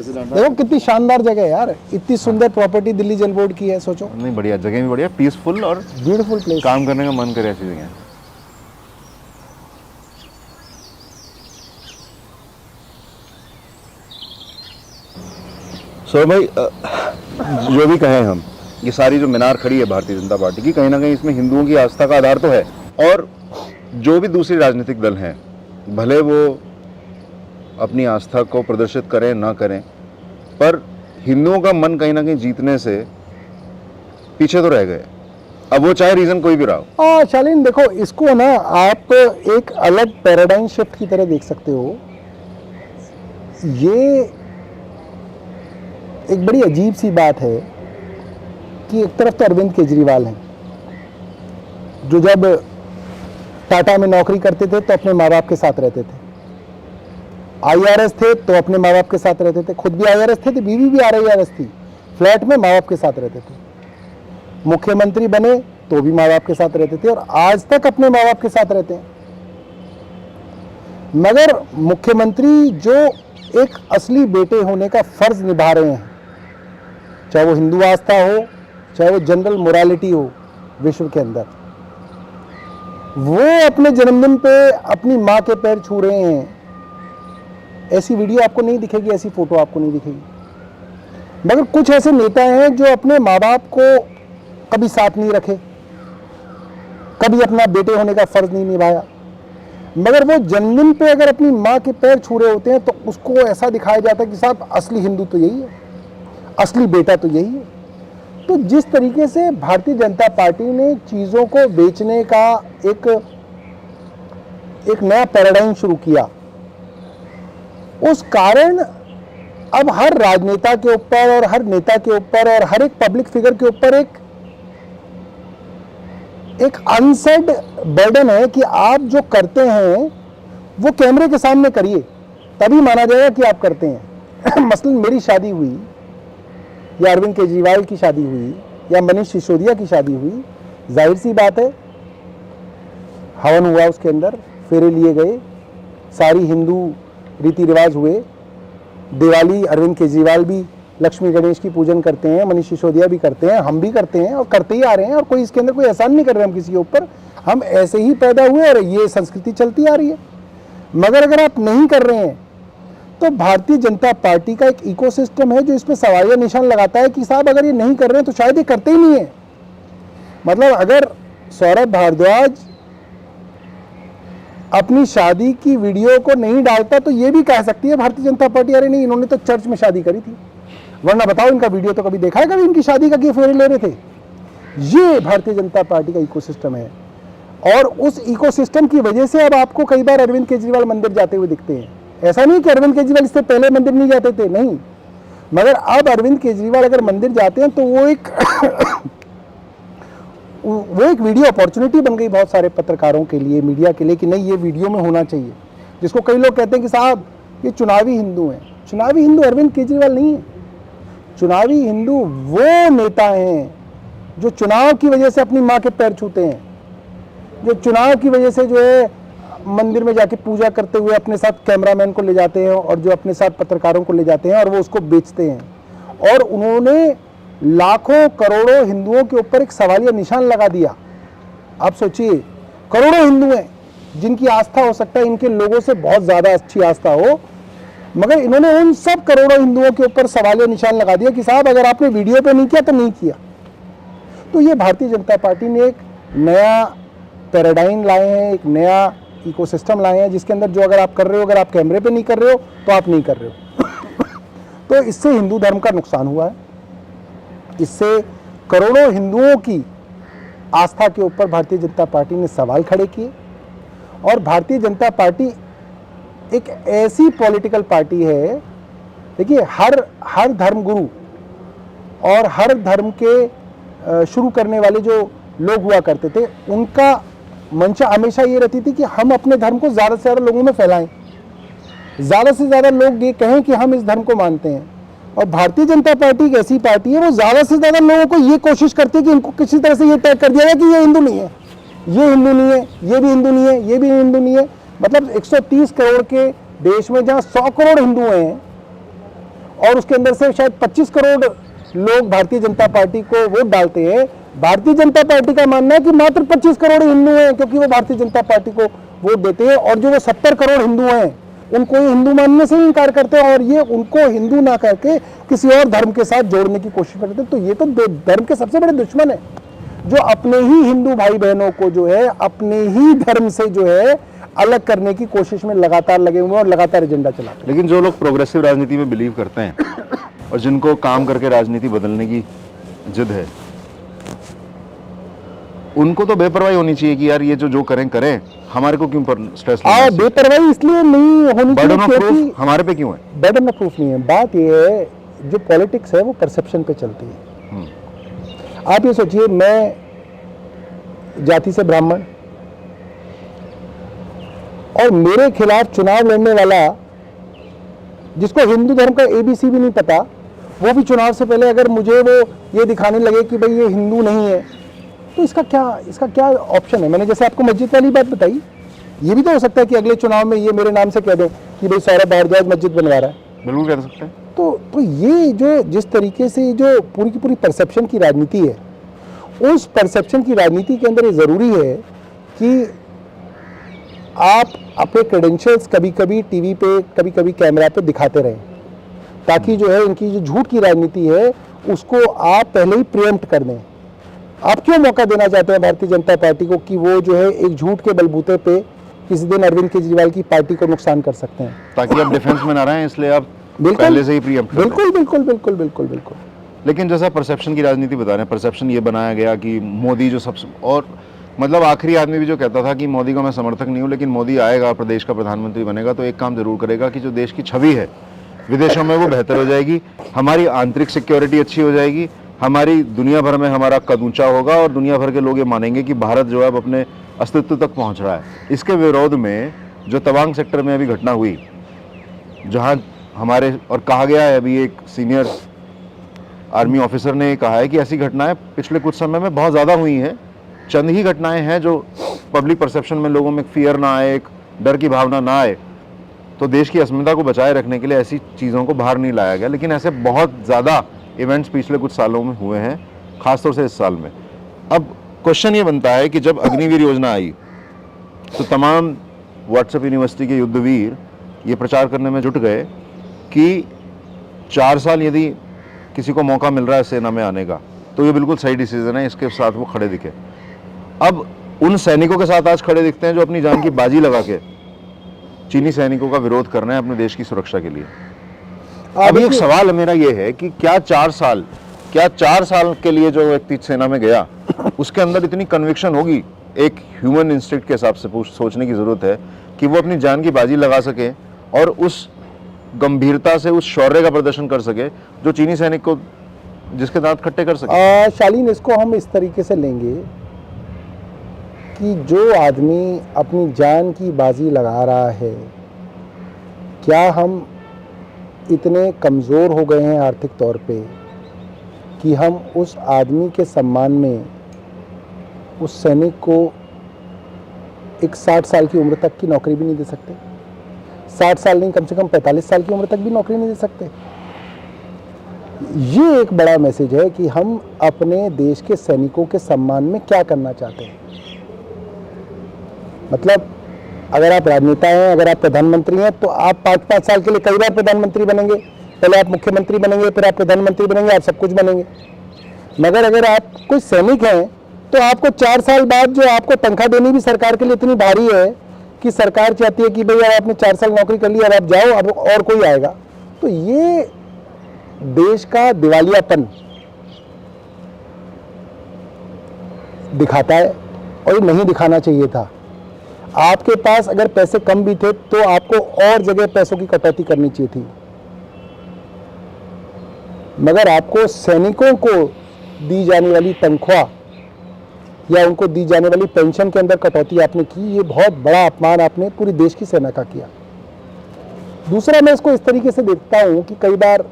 देखो कितनी शानदार जगह है यार, इतनी सुंदर प्रॉपर्टी दिल्ली जल बोर्ड की है, सोचो। नहीं, बढ़िया जगह भी बढ़िया, पीसफुल और ब्यूटीफुल प्लेस, काम करने का मन करे ऐसी जगह। सो भाई, जो भी कहें हम, ये सारी जो मीनार खड़ी है भारतीय जनता पार्टी की, कहीं ना कहीं इसमें हिंदुओं की आस्था का आधार तो है। और जो भी दूसरी राजनीतिक दल हैं, भले वो अपनी आस्था को प्रदर्शित करें ना करें, पर हिंदुओं का मन कहीं ना कहीं जीतने से पीछे तो रह गए, अब वो चाहे रीजन कोई भी रहा हो। शालीन देखो, इसको ना आप एक अलग पैराडाइम शिफ्ट की तरह देख सकते हो। ये एक बड़ी अजीब सी बात है कि एक तरफ तो अरविंद केजरीवाल हैं, जो जब टाटा में नौकरी करते थे तो अपने माँ बाप के साथ रहते थे, आईआरएस थे तो अपने माँ बाप के साथ रहते थे, खुद भी आईआरएस थे तो बीवी भी आईआरएस थी, फ्लैट में माँ बाप के साथ रहते थे, मुख्यमंत्री बने तो भी माँ बाप के साथ रहते थे, और आज तक अपने माँ बाप के साथ रहते हैं। मगर मुख्यमंत्री जो एक असली बेटे होने का फर्ज निभा रहे हैं, चाहे वो हिंदू आस्था हो, चाहे वो जनरल मोरालिटी हो विश्व के अंदर, वो अपने जन्मदिन पे अपनी माँ के पैर छू रहे हैं। ऐसी वीडियो आपको नहीं दिखेगी, ऐसी फोटो आपको नहीं दिखेगी। मगर कुछ ऐसे नेता हैं जो अपने माँ बाप को कभी साथ नहीं रखे, कभी अपना बेटे होने का फर्ज नहीं निभाया, मगर वो जन्मदिन पे अगर अपनी माँ के पैर छू रहे होते हैं तो उसको ऐसा दिखाया जाता है कि साहब असली हिंदू तो यही है, असली बेटा तो यही है। तो जिस तरीके से भारतीय जनता पार्टी ने चीज़ों को बेचने का एक नया पैराडाइम शुरू किया, उस कारण अब हर राजनेता के ऊपर और हर नेता के ऊपर और हर एक पब्लिक फिगर के ऊपर एक अनसेड बर्डन है कि आप जो करते हैं वो कैमरे के सामने करिए, तभी माना जाएगा कि आप करते हैं। मसलन मेरी शादी हुई या अरविंद केजरीवाल की शादी हुई या मनीष सिसोदिया की शादी हुई, जाहिर सी बात है हवन हुआ, उसके अंदर फेरे लिए गए, सारी हिंदू रीति रिवाज हुए। दिवाली अरविंद केजरीवाल भी लक्ष्मी गणेश की पूजन करते हैं, मनीष सिसोदिया भी करते हैं, हम भी करते हैं और करते ही आ रहे हैं, और कोई इसके अंदर कोई एहसान नहीं कर रहे हम किसी के ऊपर, हम ऐसे ही पैदा हुए और ये संस्कृति चलती आ रही है। मगर अगर आप नहीं कर रहे हैं तो भारतीय जनता पार्टी का एक इकोसिस्टम है जो इस पर सवालिया निशान लगाता है कि साहब अगर ये नहीं कर रहे हैं तो शायद ये करते ही नहीं है। मतलब अगर सौरभ भारद्वाज अपनी शादी की वीडियो को नहीं डालता तो ये भी कह सकती है भारतीय जनता पार्टी, अरे नहीं इन्होंने तो चर्च में शादी करी थी, वरना बताओ इनका वीडियो तो कभी देखा है कभी इनकी शादी का कि फेरे ले रहे थे। ये भारतीय जनता पार्टी का इकोसिस्टम है, और उस इकोसिस्टम की वजह से अब आपको कई बार अरविंद केजरीवाल मंदिर जाते हुए दिखते हैं। ऐसा नहीं कि अरविंद केजरीवाल इससे पहले मंदिर नहीं जाते थे, नहीं, मगर अब अरविंद केजरीवाल अगर मंदिर जाते हैं तो वो एक वीडियो अपॉर्चुनिटी बन गई बहुत सारे पत्रकारों के लिए, मीडिया के लिए, कि नहीं ये वीडियो में होना चाहिए। जिसको कई लोग कहते हैं कि साहब ये चुनावी हिंदू हैं। चुनावी हिंदू अरविंद केजरीवाल नहीं है। चुनावी हिंदू वो नेता हैं जो चुनाव की वजह से अपनी माँ के पैर छूते हैं, जो चुनाव की वजह से जो है मंदिर में जाके पूजा करते हुए अपने साथ कैमरामैन को ले जाते हैं और जो अपने साथ पत्रकारों को ले जाते हैं और वो उसको बेचते हैं। और उन्होंने लाखों करोड़ों हिंदुओं के ऊपर एक सवालिया निशान लगा दिया। आप सोचिए, करोड़ों हिंदू हैं जिनकी आस्था हो सकता है इनके लोगों से बहुत ज़्यादा अच्छी आस्था हो, मगर इन्होंने उन सब करोड़ों हिंदुओं के ऊपर सवालिया निशान लगा दिया कि साहब अगर आपने वीडियो पे नहीं किया तो नहीं किया। तो ये भारतीय जनता पार्टी ने एक नया पैराडाइम लाए हैं, एक नया इकोसिस्टम लाए हैं जिसके अंदर जो अगर आप कर रहे हो, अगर आप कैमरे पे नहीं कर रहे हो तो आप नहीं कर रहे हो। तो इससे हिंदू धर्म का नुकसान हुआ है, इससे करोड़ों हिंदुओं की आस्था के ऊपर भारतीय जनता पार्टी ने सवाल खड़े किए। और भारतीय जनता पार्टी एक ऐसी पॉलिटिकल पार्टी है, देखिए हर धर्म गुरु और हर धर्म के शुरू करने वाले जो लोग हुआ करते थे उनका मंशा हमेशा ये रहती थी कि हम अपने धर्म को ज़्यादा से ज़्यादा लोगों में फैलाएं, ज़्यादा से ज़्यादा लोग ये कहें कि हम इस धर्म को मानते हैं। और भारतीय जनता पार्टी एक ऐसी पार्टी है वो ज़्यादा से ज़्यादा लोगों को ये कोशिश करती है कि इनको किसी तरह से ये टैग कर दिया जाए कि ये हिंदू नहीं है, ये हिंदू नहीं है, ये भी हिंदू नहीं है, ये भी हिंदू नहीं है। मतलब 130 करोड़ के देश में जहाँ 100 करोड़ हिंदू हैं और उसके अंदर से शायद 25 करोड़ लोग भारतीय जनता पार्टी को वोट डालते हैं, भारतीय जनता पार्टी का मानना है कि मात्र 25 करोड़ हिंदू हैं क्योंकि वो भारतीय जनता पार्टी को वोट देते हैं, और जो वो 70 करोड़ हिंदू हैं उनको ये हिंदू मानने से ही इनकार करते हैं और ये उनको हिंदू ना करके किसी और धर्म के साथ जोड़ने की कोशिश करते हैं। तो ये तो धर्म के सबसे बड़े दुश्मन है जो अपने ही हिंदू भाई बहनों को जो है अपने ही धर्म से जो है अलग करने की कोशिश में लगातार लगे हुए और लगातार एजेंडा चलाते हैं। लेकिन जो लोग प्रोग्रेसिव राजनीति में बिलीव करते हैं और जिनको काम करके राजनीति बदलने की जिद है, उनको तो बेपरवाही होनी चाहिए कि यार ये जो करें, हमारे को क्यों स्ट्रेस लेना चाहिए? बेपरवाही इसलिए नहीं होनी चाहिए क्योंकि हमारे पे क्यों है? बर्डन ऑफ प्रूफ नहीं है। बात ये है जो पॉलिटिक्स है वो परसेप्शन पे चलती है। आप ये सोचिए, मैं जाति से ब्राह्मण और मेरे खिलाफ चुनाव लड़ने वाला जिसको हिंदू धर्म का ABC भी नहीं पता, वो भी चुनाव से पहले अगर मुझे वो ये दिखाने लगे कि भाई ये हिंदू नहीं है, तो इसका क्या ऑप्शन है? मैंने जैसे आपको मस्जिद वाली बात बताई, ये भी तो हो सकता है कि अगले चुनाव में ये मेरे नाम से कह दो कि भाई सौरभ भारद्वाज मस्जिद बनवा रहा है। बिल्कुल कह सकते हैं। तो ये जो जिस तरीके से जो पूरी की पूरी परसेप्शन की राजनीति है, उस परसेप्शन की राजनीति के अंदर ये ज़रूरी है कि आप अपने क्रेडेंशियल्स कभी कभी टीवी पे, कभी कभी कैमरा पे दिखाते रहें, ताकि जो है इनकी जो झूठ की राजनीति है उसको आप पहले ही प्रिएम्प्ट कर दें। आप क्यों मौका देना चाहते हैं भारतीय जनता पार्टी को कि वो जो है एक झूठ के बलबूते पे किसी दिन अरविंद केजरीवाल की पार्टी को नुकसान कर सकते हैं? ताकि आप डिफेंस में ना रहें, इसलिए आप पहले से ही प्रीएम्प्ट बिल्कुल बिल्कुल बिल्कुल बिल्कुल बिल्कुल। लेकिन जैसा परसेप्शन की राजनीति बता रहे हैं, परसेप्शन ये बनाया गया कि मोदी जो सबसे, और मतलब आखिरी आदमी भी जो कहता था कि मोदी का मैं समर्थक नहीं हूँ, लेकिन मोदी आएगा, प्रदेश का प्रधानमंत्री बनेगा तो एक काम जरूर करेगा कि जो देश की छवि है विदेशों में वो बेहतर हो जाएगी, हमारी आंतरिक सिक्योरिटी अच्छी हो जाएगी, हमारी दुनिया भर में हमारा कद ऊंचा होगा और दुनिया भर के लोग ये मानेंगे कि भारत जो है अब अपने अस्तित्व तक पहुंच रहा है। इसके विरोध में जो तवांग सेक्टर में अभी घटना हुई, जहां हमारे, और कहा गया है, अभी एक सीनियर आर्मी ऑफिसर ने कहा है कि ऐसी घटनाएं पिछले कुछ समय में बहुत ज़्यादा हुई हैं, चंद ही घटनाएं हैं जो पब्लिक परसेप्शन में लोगों में फियर ना आए, एक डर की भावना ना आए, तो देश की अस्मिता को बचाए रखने के लिए ऐसी चीज़ों को बाहर नहीं लाया गया। लेकिन ऐसे बहुत ज़्यादा इवेंट्स पिछले कुछ सालों में हुए हैं, खासतौर से इस साल में। अब क्वेश्चन ये बनता है कि जब अग्निवीर योजना आई तो तमाम व्हाट्सएप यूनिवर्सिटी के युद्धवीर ये प्रचार करने में जुट गए कि 4 साल यदि किसी को मौका मिल रहा है सेना में आने का तो ये बिल्कुल सही डिसीजन है, इसके साथ वो खड़े दिखे। अब उन सैनिकों के साथ आज खड़े दिखते हैं जो अपनी जान की बाजी लगा के चीनी सैनिकों का विरोध कर रहे हैं अपने देश की सुरक्षा के लिए। अब एक सवाल मेरा ये है कि क्या 4 साल के लिए जो व्यक्ति सेना में गया उसके अंदर इतनी कन्विक्शन होगी, एक ह्यूमन इंस्टिंक्ट के हिसाब से सोचने की जरूरत है कि वो अपनी जान की बाजी लगा सके और उस गंभीरता से उस शौर्य का प्रदर्शन कर सके जो चीनी सैनिक को जिसके दांत खट्टे कर सके। शालीन, इसको हम इस तरीके से लेंगे कि जो आदमी अपनी जान की बाजी लगा रहा है, क्या हम इतने कमज़ोर हो गए हैं आर्थिक तौर पे कि हम उस आदमी के सम्मान में उस सैनिक को एक 60 साल की उम्र तक की नौकरी भी नहीं दे सकते? 60 साल नहीं, कम से कम 45 साल की उम्र तक भी नौकरी नहीं दे सकते? ये एक बड़ा मैसेज है कि हम अपने देश के सैनिकों के सम्मान में क्या करना चाहते हैं। मतलब अगर आप राजनेता हैं, अगर आप प्रधानमंत्री हैं, तो आप 5-5 साल के लिए कई बार प्रधानमंत्री बनेंगे। पहले आप मुख्यमंत्री बनेंगे, फिर आप प्रधानमंत्री बनेंगे, आप सब कुछ बनेंगे। मगर अगर आप कोई सैनिक हैं तो आपको 4 साल बाद जो आपको तनख्वाह देनी भी सरकार के लिए इतनी भारी है कि सरकार चाहती है कि भाई अब आपने 4 साल नौकरी कर ली, अब आप जाओ, अब और कोई आएगा। तो ये देश का दिवालियापन दिखाता है और ये नहीं दिखाना चाहिए था। आपके पास अगर पैसे कम भी थे तो आपको और जगह पैसों की कटौती करनी चाहिए थी, मगर आपको सैनिकों को दी जाने वाली तनख्वाह या उनको दी जाने वाली पेंशन के अंदर कटौती आपने की। ये बहुत बड़ा अपमान आपने पूरी देश की सेना का किया। दूसरा, मैं इसको इस तरीके से देखता हूं कि कई बार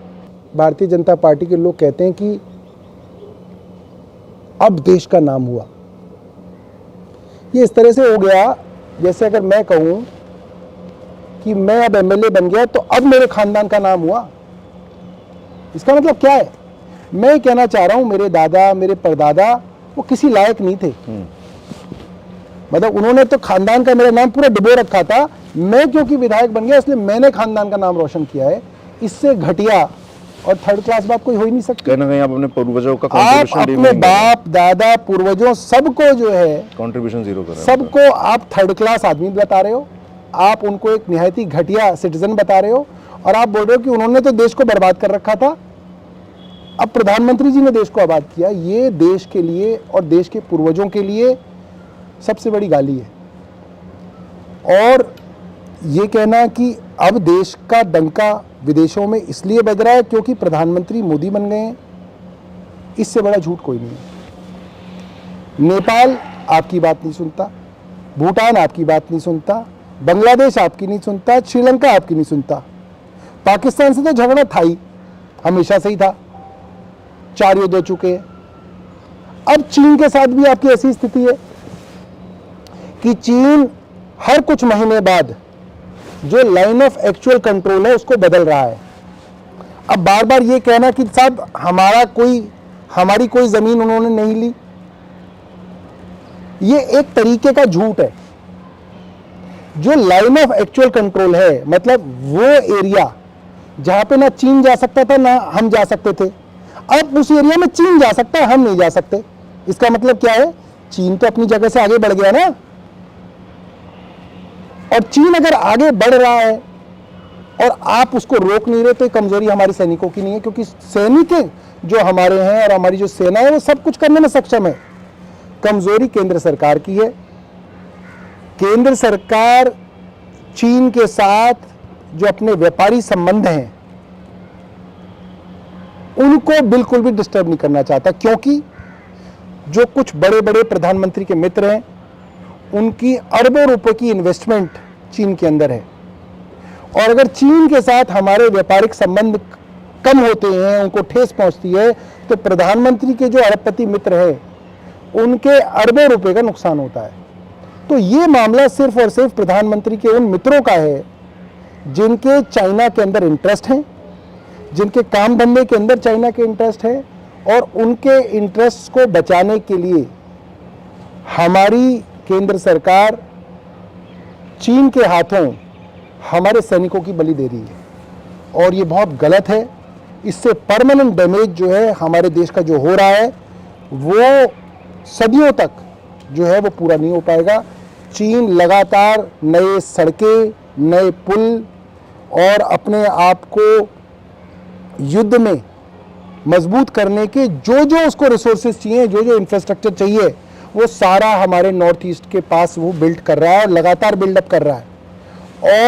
भारतीय जनता पार्टी के लोग कहते हैं कि अब देश का नाम हुआ। ये इस तरह से हो गया जैसे अगर मैं कहूं कि मैं अब एमएलए बन गया तो अब मेरे खानदान का नाम हुआ। इसका मतलब क्या है? मैं कहना चाह रहा हूं मेरे दादा, मेरे परदादा वो किसी लायक नहीं थे। मतलब उन्होंने तो खानदान का मेरा नाम पूरा डुबो रखा था। मैं क्योंकि विधायक बन गया इसलिए मैंने खानदान का नाम रोशन किया है। इससे घटिया और थर्ड क्लास बात कोई हो ही नहीं सकती। कहीं ना कहीं आप अपने पूर्वजों का आप अपने बाप दादा पूर्वजों सबको जो है कंट्रीब्यूशन 0 कर रहे हो, सबको आप थर्ड क्लास आदमी बता रहे हो। आप उनको एक निहायत ही घटिया सिटीजन बता रहे हो और आप बोल रहे हो कि उन्होंने तो देश को बर्बाद कर रखा था, अब प्रधानमंत्री जी ने देश को आबाद किया। ये देश के लिए और देश के पूर्वजों के लिए सबसे बड़ी गाली है। और ये कहना कि अब देश का डंका विदेशों में इसलिए बज रहा है क्योंकि प्रधानमंत्री मोदी बन गए हैं, इससे बड़ा झूठ कोई नहीं है। नेपाल आपकी बात नहीं सुनता, भूटान आपकी बात नहीं सुनता, बांग्लादेश आपकी नहीं सुनता, श्रीलंका आपकी नहीं सुनता। पाकिस्तान से तो झगड़ा था ही, हमेशा से ही था, 4 युद्ध हो चुके हैं। अब चीन के साथ भी आपकी ऐसी स्थिति है कि चीन हर कुछ महीने बाद जो लाइन ऑफ एक्चुअल कंट्रोल है उसको बदल रहा है। अब बार बार ये कहना कि साहब हमारी कोई जमीन उन्होंने नहीं ली, ये एक तरीके का झूठ है। जो लाइन ऑफ एक्चुअल कंट्रोल है मतलब वो एरिया जहां पे ना चीन जा सकता था ना हम जा सकते थे, अब उस एरिया में चीन जा सकता है, हम नहीं जा सकते। इसका मतलब क्या है? चीन तो अपनी जगह से आगे बढ़ गया ना। और चीन अगर आगे बढ़ रहा है और आप उसको रोक नहीं रहे, तो ये कमजोरी हमारे सैनिकों की नहीं है, क्योंकि सैनिक जो हमारे हैं और हमारी जो सेना है वो सब कुछ करने में सक्षम है। कमजोरी केंद्र सरकार की है। केंद्र सरकार चीन के साथ जो अपने व्यापारी संबंध हैं उनको बिल्कुल भी डिस्टर्ब नहीं करना चाहता, क्योंकि जो कुछ बड़े बड़े प्रधानमंत्री के मित्र हैं उनकी अरबों रुपए की इन्वेस्टमेंट चीन के अंदर है, और अगर चीन के साथ हमारे व्यापारिक संबंध कम होते हैं, उनको ठेस पहुंचती है, तो प्रधानमंत्री के जो अरबपति मित्र हैं उनके अरबों रुपए का नुकसान होता है। तो ये मामला सिर्फ और सिर्फ प्रधानमंत्री के उन मित्रों का है जिनके चाइना के अंदर इंटरेस्ट हैं, जिनके काम धंधे के अंदर चाइना के इंटरेस्ट है, और उनके इंटरेस्ट को बचाने के लिए हमारी केंद्र सरकार चीन के हाथों हमारे सैनिकों की बलि दे रही है, और ये बहुत गलत है। इससे परमानेंट डैमेज जो है हमारे देश का जो हो रहा है वो सदियों तक जो है वो पूरा नहीं हो पाएगा। चीन लगातार नए सड़कें, नए पुल और अपने आप को युद्ध में मजबूत करने के जो उसको रिसोर्सेज चाहिए, जो इंफ्रास्ट्रक्चर चाहिए, वो सारा हमारे नॉर्थ ईस्ट के पास वो बिल्ड कर रहा है और लगातार बिल्डअप कर रहा है।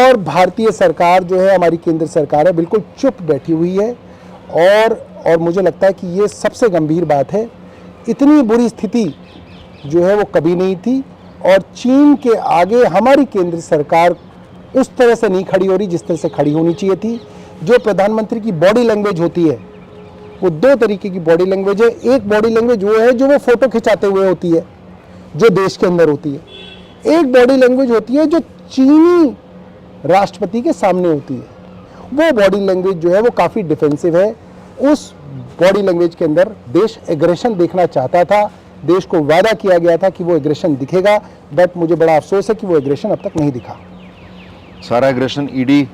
और भारतीय सरकार जो है, हमारी केंद्र सरकार है, बिल्कुल चुप बैठी हुई है, और मुझे लगता है कि ये सबसे गंभीर बात है। इतनी बुरी स्थिति जो है वो कभी नहीं थी, और चीन के आगे हमारी केंद्र सरकार उस तरह से नहीं खड़ी हो रही जिस तरह से खड़ी होनी चाहिए थी। जो प्रधानमंत्री की बॉडी लैंग्वेज होती है वो दो तरीके की बॉडी लैंग्वेज है। एक बॉडी लैंग्वेज वो है जो वो फोटो खिंचाते हुए होती है, जो देश के अंदर होती है। एक बॉडी लैंग्वेज होती है जो चीनी राष्ट्रपति के सामने होती है। वो बॉडी लैंग्वेज जो है वो काफ़ी डिफेंसिव है। उस बॉडी लैंग्वेज के अंदर देश एग्रेशन देखना चाहता था, देश को वादा किया गया था कि वो एग्रेशन दिखेगा, बट मुझे बड़ा अफसोस है कि वो एग्रेशन अब तक नहीं दिखा। सारा एग्रेशन ईडी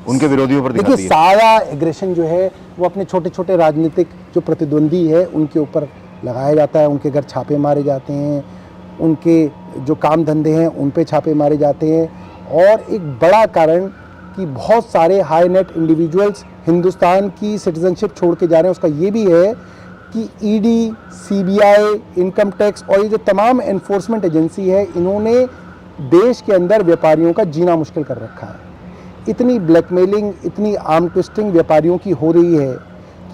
उनके विरोधियों पर दिखाती है। देखिए, सारा एग्रेशन जो है वो अपने छोटे छोटे राजनीतिक जो प्रतिद्वंदी है उनके ऊपर लगाया जाता है। उनके घर छापे मारे जाते हैं, उनके जो काम धंधे हैं उन पे छापे मारे जाते हैं। और एक बड़ा कारण कि बहुत सारे हाई नेट इंडिविजुअल्स हिंदुस्तान की सिटीजनशिप छोड़ के जा रहे हैं, उसका ये भी है कि ईडी, सीबीआई, इनकम टैक्स और ये जो तमाम एनफोर्समेंट एजेंसी है, इन्होंने देश के अंदर व्यापारियों का जीना मुश्किल कर रखा है। इतनी ब्लैकमेलिंग, इतनी आर्म ट्विस्टिंग व्यापारियों की हो रही है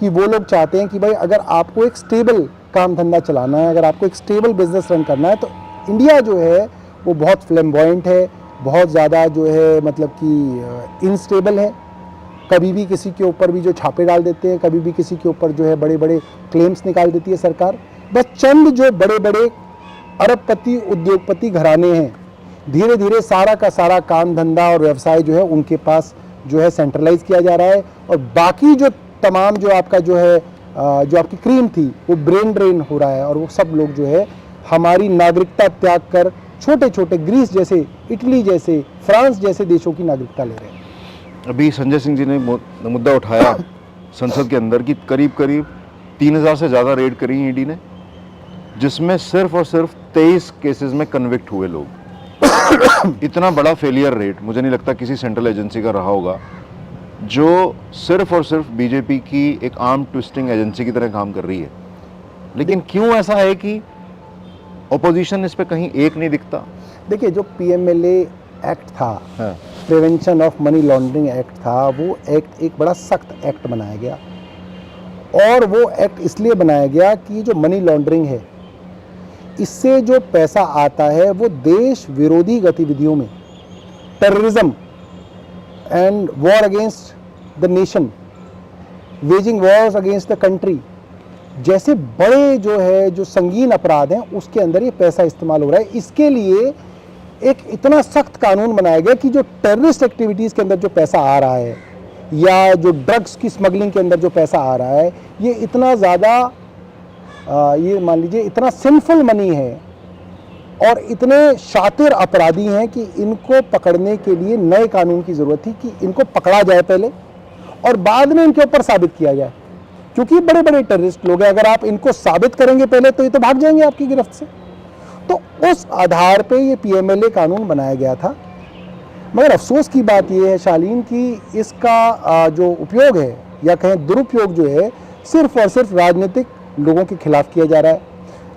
कि वो लोग चाहते हैं कि भाई अगर आपको एक स्टेबल काम धंधा चलाना है, अगर आपको एक स्टेबल बिजनेस रन करना है, तो इंडिया जो है वो बहुत फ्लैम्बॉयंट है, बहुत ज़्यादा जो है मतलब कि इनस्टेबल है। कभी भी किसी के ऊपर भी जो छापे डाल देते हैं, कभी भी किसी के ऊपर जो है बड़े बड़े क्लेम्स निकाल देती है सरकार। बस चंद जो बड़े बड़े अरबपति उद्योगपति घराने हैं, धीरे धीरे सारा का सारा काम धंधा और व्यवसाय जो है उनके पास जो है सेंट्रलाइज किया जा रहा है, और बाकी जो तमाम जो आपका जो है जो आपकी क्रीम थी वो ब्रेन ड्रेन हो रहा है, और वो सब लोग जो है हमारी नागरिकता त्याग कर छोटे छोटे ग्रीस जैसे, इटली जैसे, फ्रांस जैसे देशों की नागरिकता ले रहे हैं। अभी संजय सिंह जी ने मुद्दा उठाया संसद के अंदर कि करीब करीब 3000 से ज़्यादा रेड करी ईडी ने, जिसमें सिर्फ और सिर्फ 23 केसेस में कन्विक्ट हुए लोग। इतना बड़ा फेलियर रेट मुझे नहीं लगता किसी सेंट्रल एजेंसी का रहा होगा, जो सिर्फ और सिर्फ बीजेपी की एक आर्म ट्विस्टिंग एजेंसी की तरह काम कर रही है। लेकिन क्यों ऐसा है कि ऑपोजिशन इस पे कहीं एक नहीं दिखता? देखिए, जो पीएमएलए एक्ट था, हाँ। Prevention of money laundering act था, वो एक्ट एक बड़ा सख्त एक्ट बनाया गया, और वो एक्ट इसलिए बनाया गया कि जो मनी लॉन्ड्रिंग है, इससे जो पैसा आता है वो देश विरोधी गतिविधियों में, terrorism and war against the nation, waging Wars against the country जैसे बड़े जो है जो संगीन अपराध हैं, उसके अंदर ये पैसा इस्तेमाल हो रहा है। इसके लिए एक इतना सख्त कानून बनाया गया कि जो टेररिस्ट एक्टिविटीज़ के अंदर जो पैसा आ रहा है, या जो ड्रग्स की स्मगलिंग के अंदर जो पैसा आ रहा है, ये इतना ज़्यादा ये मान लीजिए इतना सिंफुल मनी है और इतने शातिर अपराधी हैं कि इनको पकड़ने के लिए नए कानून की ज़रूरत थी कि इनको पकड़ा जाए पहले, और बाद में इनके ऊपर साबित किया जाए, क्योंकि बड़े बड़े टेररिस्ट लोग हैं। अगर आप इनको साबित करेंगे पहले तो ये तो भाग जाएंगे आपकी गिरफ्त से। तो उस आधार पे ये पीएमएलए कानून बनाया गया था। मगर अफसोस की बात यह है शालीन कि इसका जो उपयोग है या कहें दुरुपयोग जो है सिर्फ और सिर्फ राजनीतिक लोगों के खिलाफ किया जा रहा है।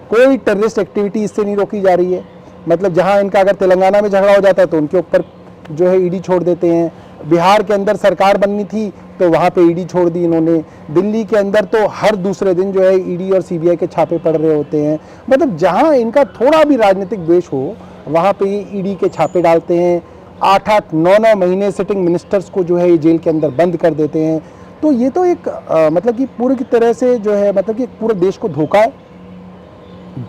कोई टेररिस्ट एक्टिविटी इससे नहीं रोकी जा रही है। मतलब जहां इनका अगर तेलंगाना में झगड़ा हो जाता है तो उनके ऊपर जो है ईडी छोड़ देते हैं। बिहार के अंदर सरकार बननी थी तो वहाँ पे ईडी छोड़ दी इन्होंने। दिल्ली के अंदर तो हर दूसरे दिन जो है ईडी और सीबीआई के छापे पड़ रहे होते हैं। मतलब जहाँ इनका थोड़ा भी राजनीतिक द्वेष हो वहाँ पे ये ईडी के छापे डालते हैं। 8-8, 9-9 महीने सिटिंग मिनिस्टर्स को जो है ये जेल के अंदर बंद कर देते हैं। तो ये तो एक मतलब कि पूरी की तरह से जो है मतलब कि पूरे देश को धोखा है।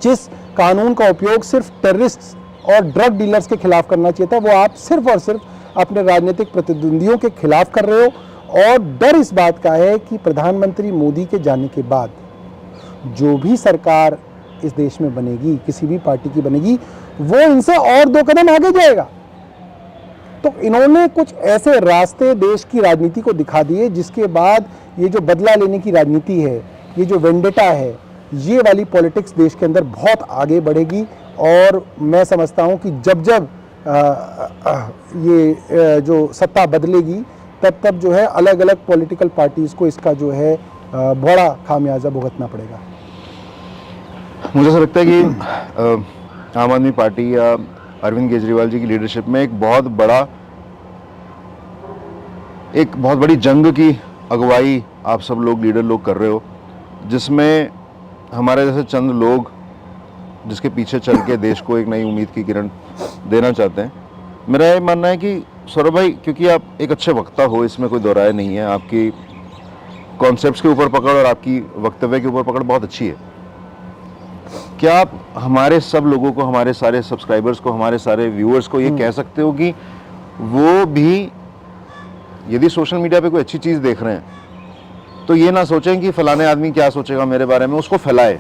जिस कानून का उपयोग सिर्फ टेररिस्ट और ड्रग डीलर्स के खिलाफ करना चाहिए था वो आप सिर्फ और सिर्फ अपने राजनीतिक प्रतिद्वंदियों के खिलाफ कर रहे हो। और डर इस बात का है कि प्रधानमंत्री मोदी के जाने के बाद जो भी सरकार इस देश में बनेगी, किसी भी पार्टी की बनेगी, वो इनसे और 2 कदम आगे जाएगा। तो इन्होंने कुछ ऐसे रास्ते देश की राजनीति को दिखा दिए जिसके बाद ये जो बदला लेने की राजनीति है, ये जो वेंडेटा है, ये वाली पॉलिटिक्स देश के अंदर बहुत आगे बढ़ेगी। और मैं समझता हूँ कि जब जब ये जो सत्ता बदलेगी तब तब जो है अलग अलग पॉलिटिकल पार्टीज़ को इसका जो है बड़ा खामियाजा भुगतना पड़ेगा। मुझे ऐसा लगता है कि आम आदमी पार्टी या अरविंद केजरीवाल जी की लीडरशिप में एक बहुत बड़ी जंग की अगुवाई आप सब लोग लीडर लोग कर रहे हो, जिसमें हमारे जैसे चंद लोग जिसके पीछे चल के देश को एक नई उम्मीद की किरण देना चाहते हैं। मेरा ये मानना है कि सौरभ भाई, क्योंकि आप एक अच्छे वक्ता हो, इसमें कोई दो राय नहीं है, आपकी कॉन्सेप्ट्स के ऊपर पकड़ और आपकी वक्तव्य के ऊपर पकड़ बहुत अच्छी है। क्या आप हमारे सब लोगों को, हमारे सारे सब्सक्राइबर्स को, हमारे सारे व्यूअर्स को ये कह सकते हो कि वो भी यदि सोशल मीडिया पे कोई अच्छी चीज़ देख रहे हैं तो ये ना सोचें कि फलाने आदमी क्या सोचेगा मेरे बारे में, उसको फैलाए,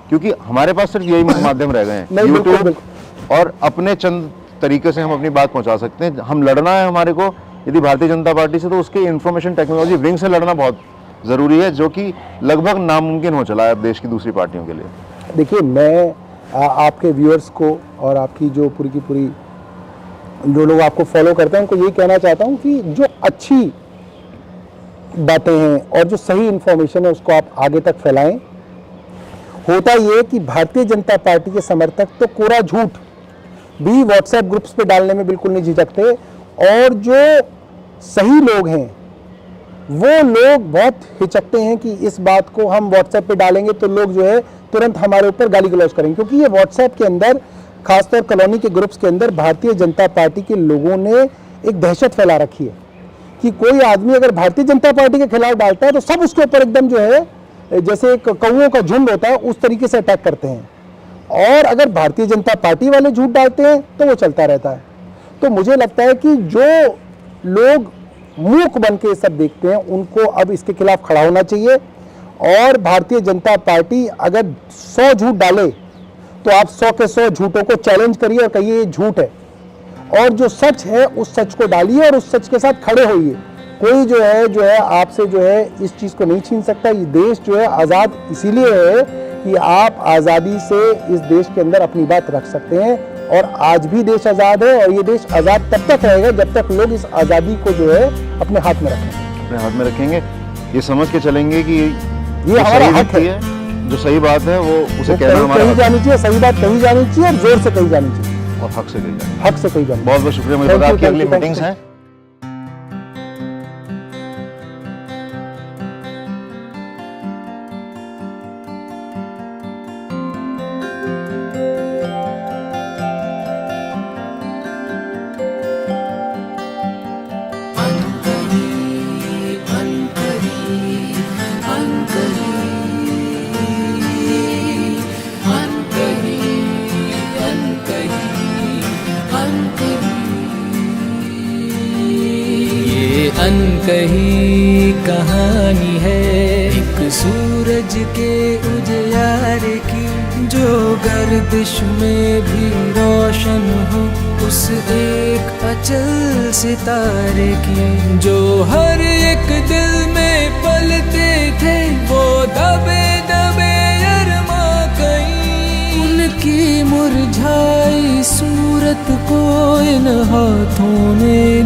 क्योंकि हमारे पास सिर्फ यही माध्यम रह गए हैं, यूट्यूब, और अपने चंद तरीके से हम अपनी बात पहुंचा सकते हैं। हम लड़ना है हमारे को यदि भारतीय जनता पार्टी से, तो उसके इंफॉर्मेशन टेक्नोलॉजी विंग से लड़ना बहुत ज़रूरी है, जो कि लगभग नामुमकिन हो चला है अब देश की दूसरी पार्टियों के लिए। देखिए, मैं आपके व्यूअर्स को और आपकी जो पूरी की पूरी जो लोग आपको फॉलो करते हैं उनको यही कहना चाहता हूं कि जो अच्छी बातें हैं और जो सही इन्फॉर्मेशन है उसको आप आगे तक फैलाएं। होता ये कि भारतीय जनता पार्टी के समर्थक तो कोरा झूठ भी व्हाट्सएप ग्रुप्स पे डालने में बिल्कुल नहीं झिझकते, और जो सही लोग हैं वो लोग बहुत हिचकते हैं कि इस बात को हम व्हाट्सएप पे डालेंगे तो लोग जो है तुरंत हमारे ऊपर गाली गलौज करेंगे, क्योंकि ये व्हाट्सएप के अंदर, खासतौर कॉलोनी के ग्रुप्स के अंदर भारतीय जनता पार्टी के लोगों ने एक दहशत फैला रखी है कि कोई आदमी अगर भारतीय जनता पार्टी के खिलाफ डालता है तो सब उसके ऊपर एकदम जो है जैसे एक कौओं का झुंड होता है उस तरीके से अटैक करते हैं, और अगर भारतीय जनता पार्टी वाले झूठ डालते हैं तो वो चलता रहता है। तो मुझे लगता है कि जो लोग मूक बन के सब देखते हैं उनको अब इसके खिलाफ खड़ा होना चाहिए, और भारतीय जनता पार्टी अगर 100 झूठ डाले तो आप 100 के 100 झूठों को चैलेंज करिए और कहिए ये झूठ है, और जो सच है उस सच को डालिए और उस सच के साथ खड़े होइए। कोई जो है आपसे जो है इस चीज़ को नहीं छीन सकता। ये देश जो है आज़ाद इसीलिए है कि आप आज़ादी से इस देश के अंदर अपनी बात रख सकते हैं, और आज भी देश आज़ाद है, और ये देश आज़ाद तब तक रहेगा जब तक लोग इस आज़ादी को जो है अपने हाथ में रखेंगे। अपने हाथ में रखेंगे, ये समझ के चलेंगे कि ये हमारा हक है, जो सही बात है वो उसे कहना हमारा कही जानी चाहिए, सही बात कही जानी चाहिए और जोर से कही जानी चाहिए, और हक से कही जानी, हक से कही जानी। बहुत बहुत शुक्रिया। मुझे पता आपकी अगली मीटिंग्स हैं। अनकही कहानी है एक सूरज के उजियार की, जो गर्दिश में भी रोशन हो उस एक अचल सितारे की, जो हर एक दिल में पलते थे वो दबे दबे अरमा कहीं, उनकी मुरझाई सूरत को इन हाथों ने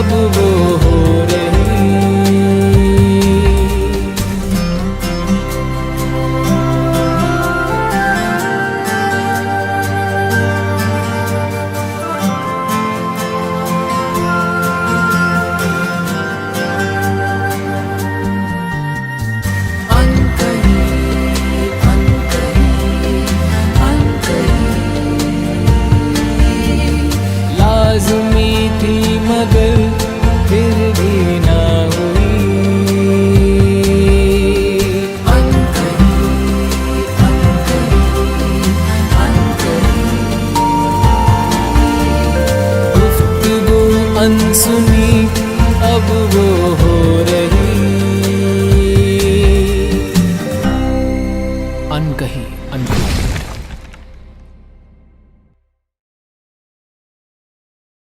अब वो हो रही। लाज़मी थी मगर फिर भी ना हुई। गुफ्तगू अनसुनी अब वो हो रही। अनकही अनकही।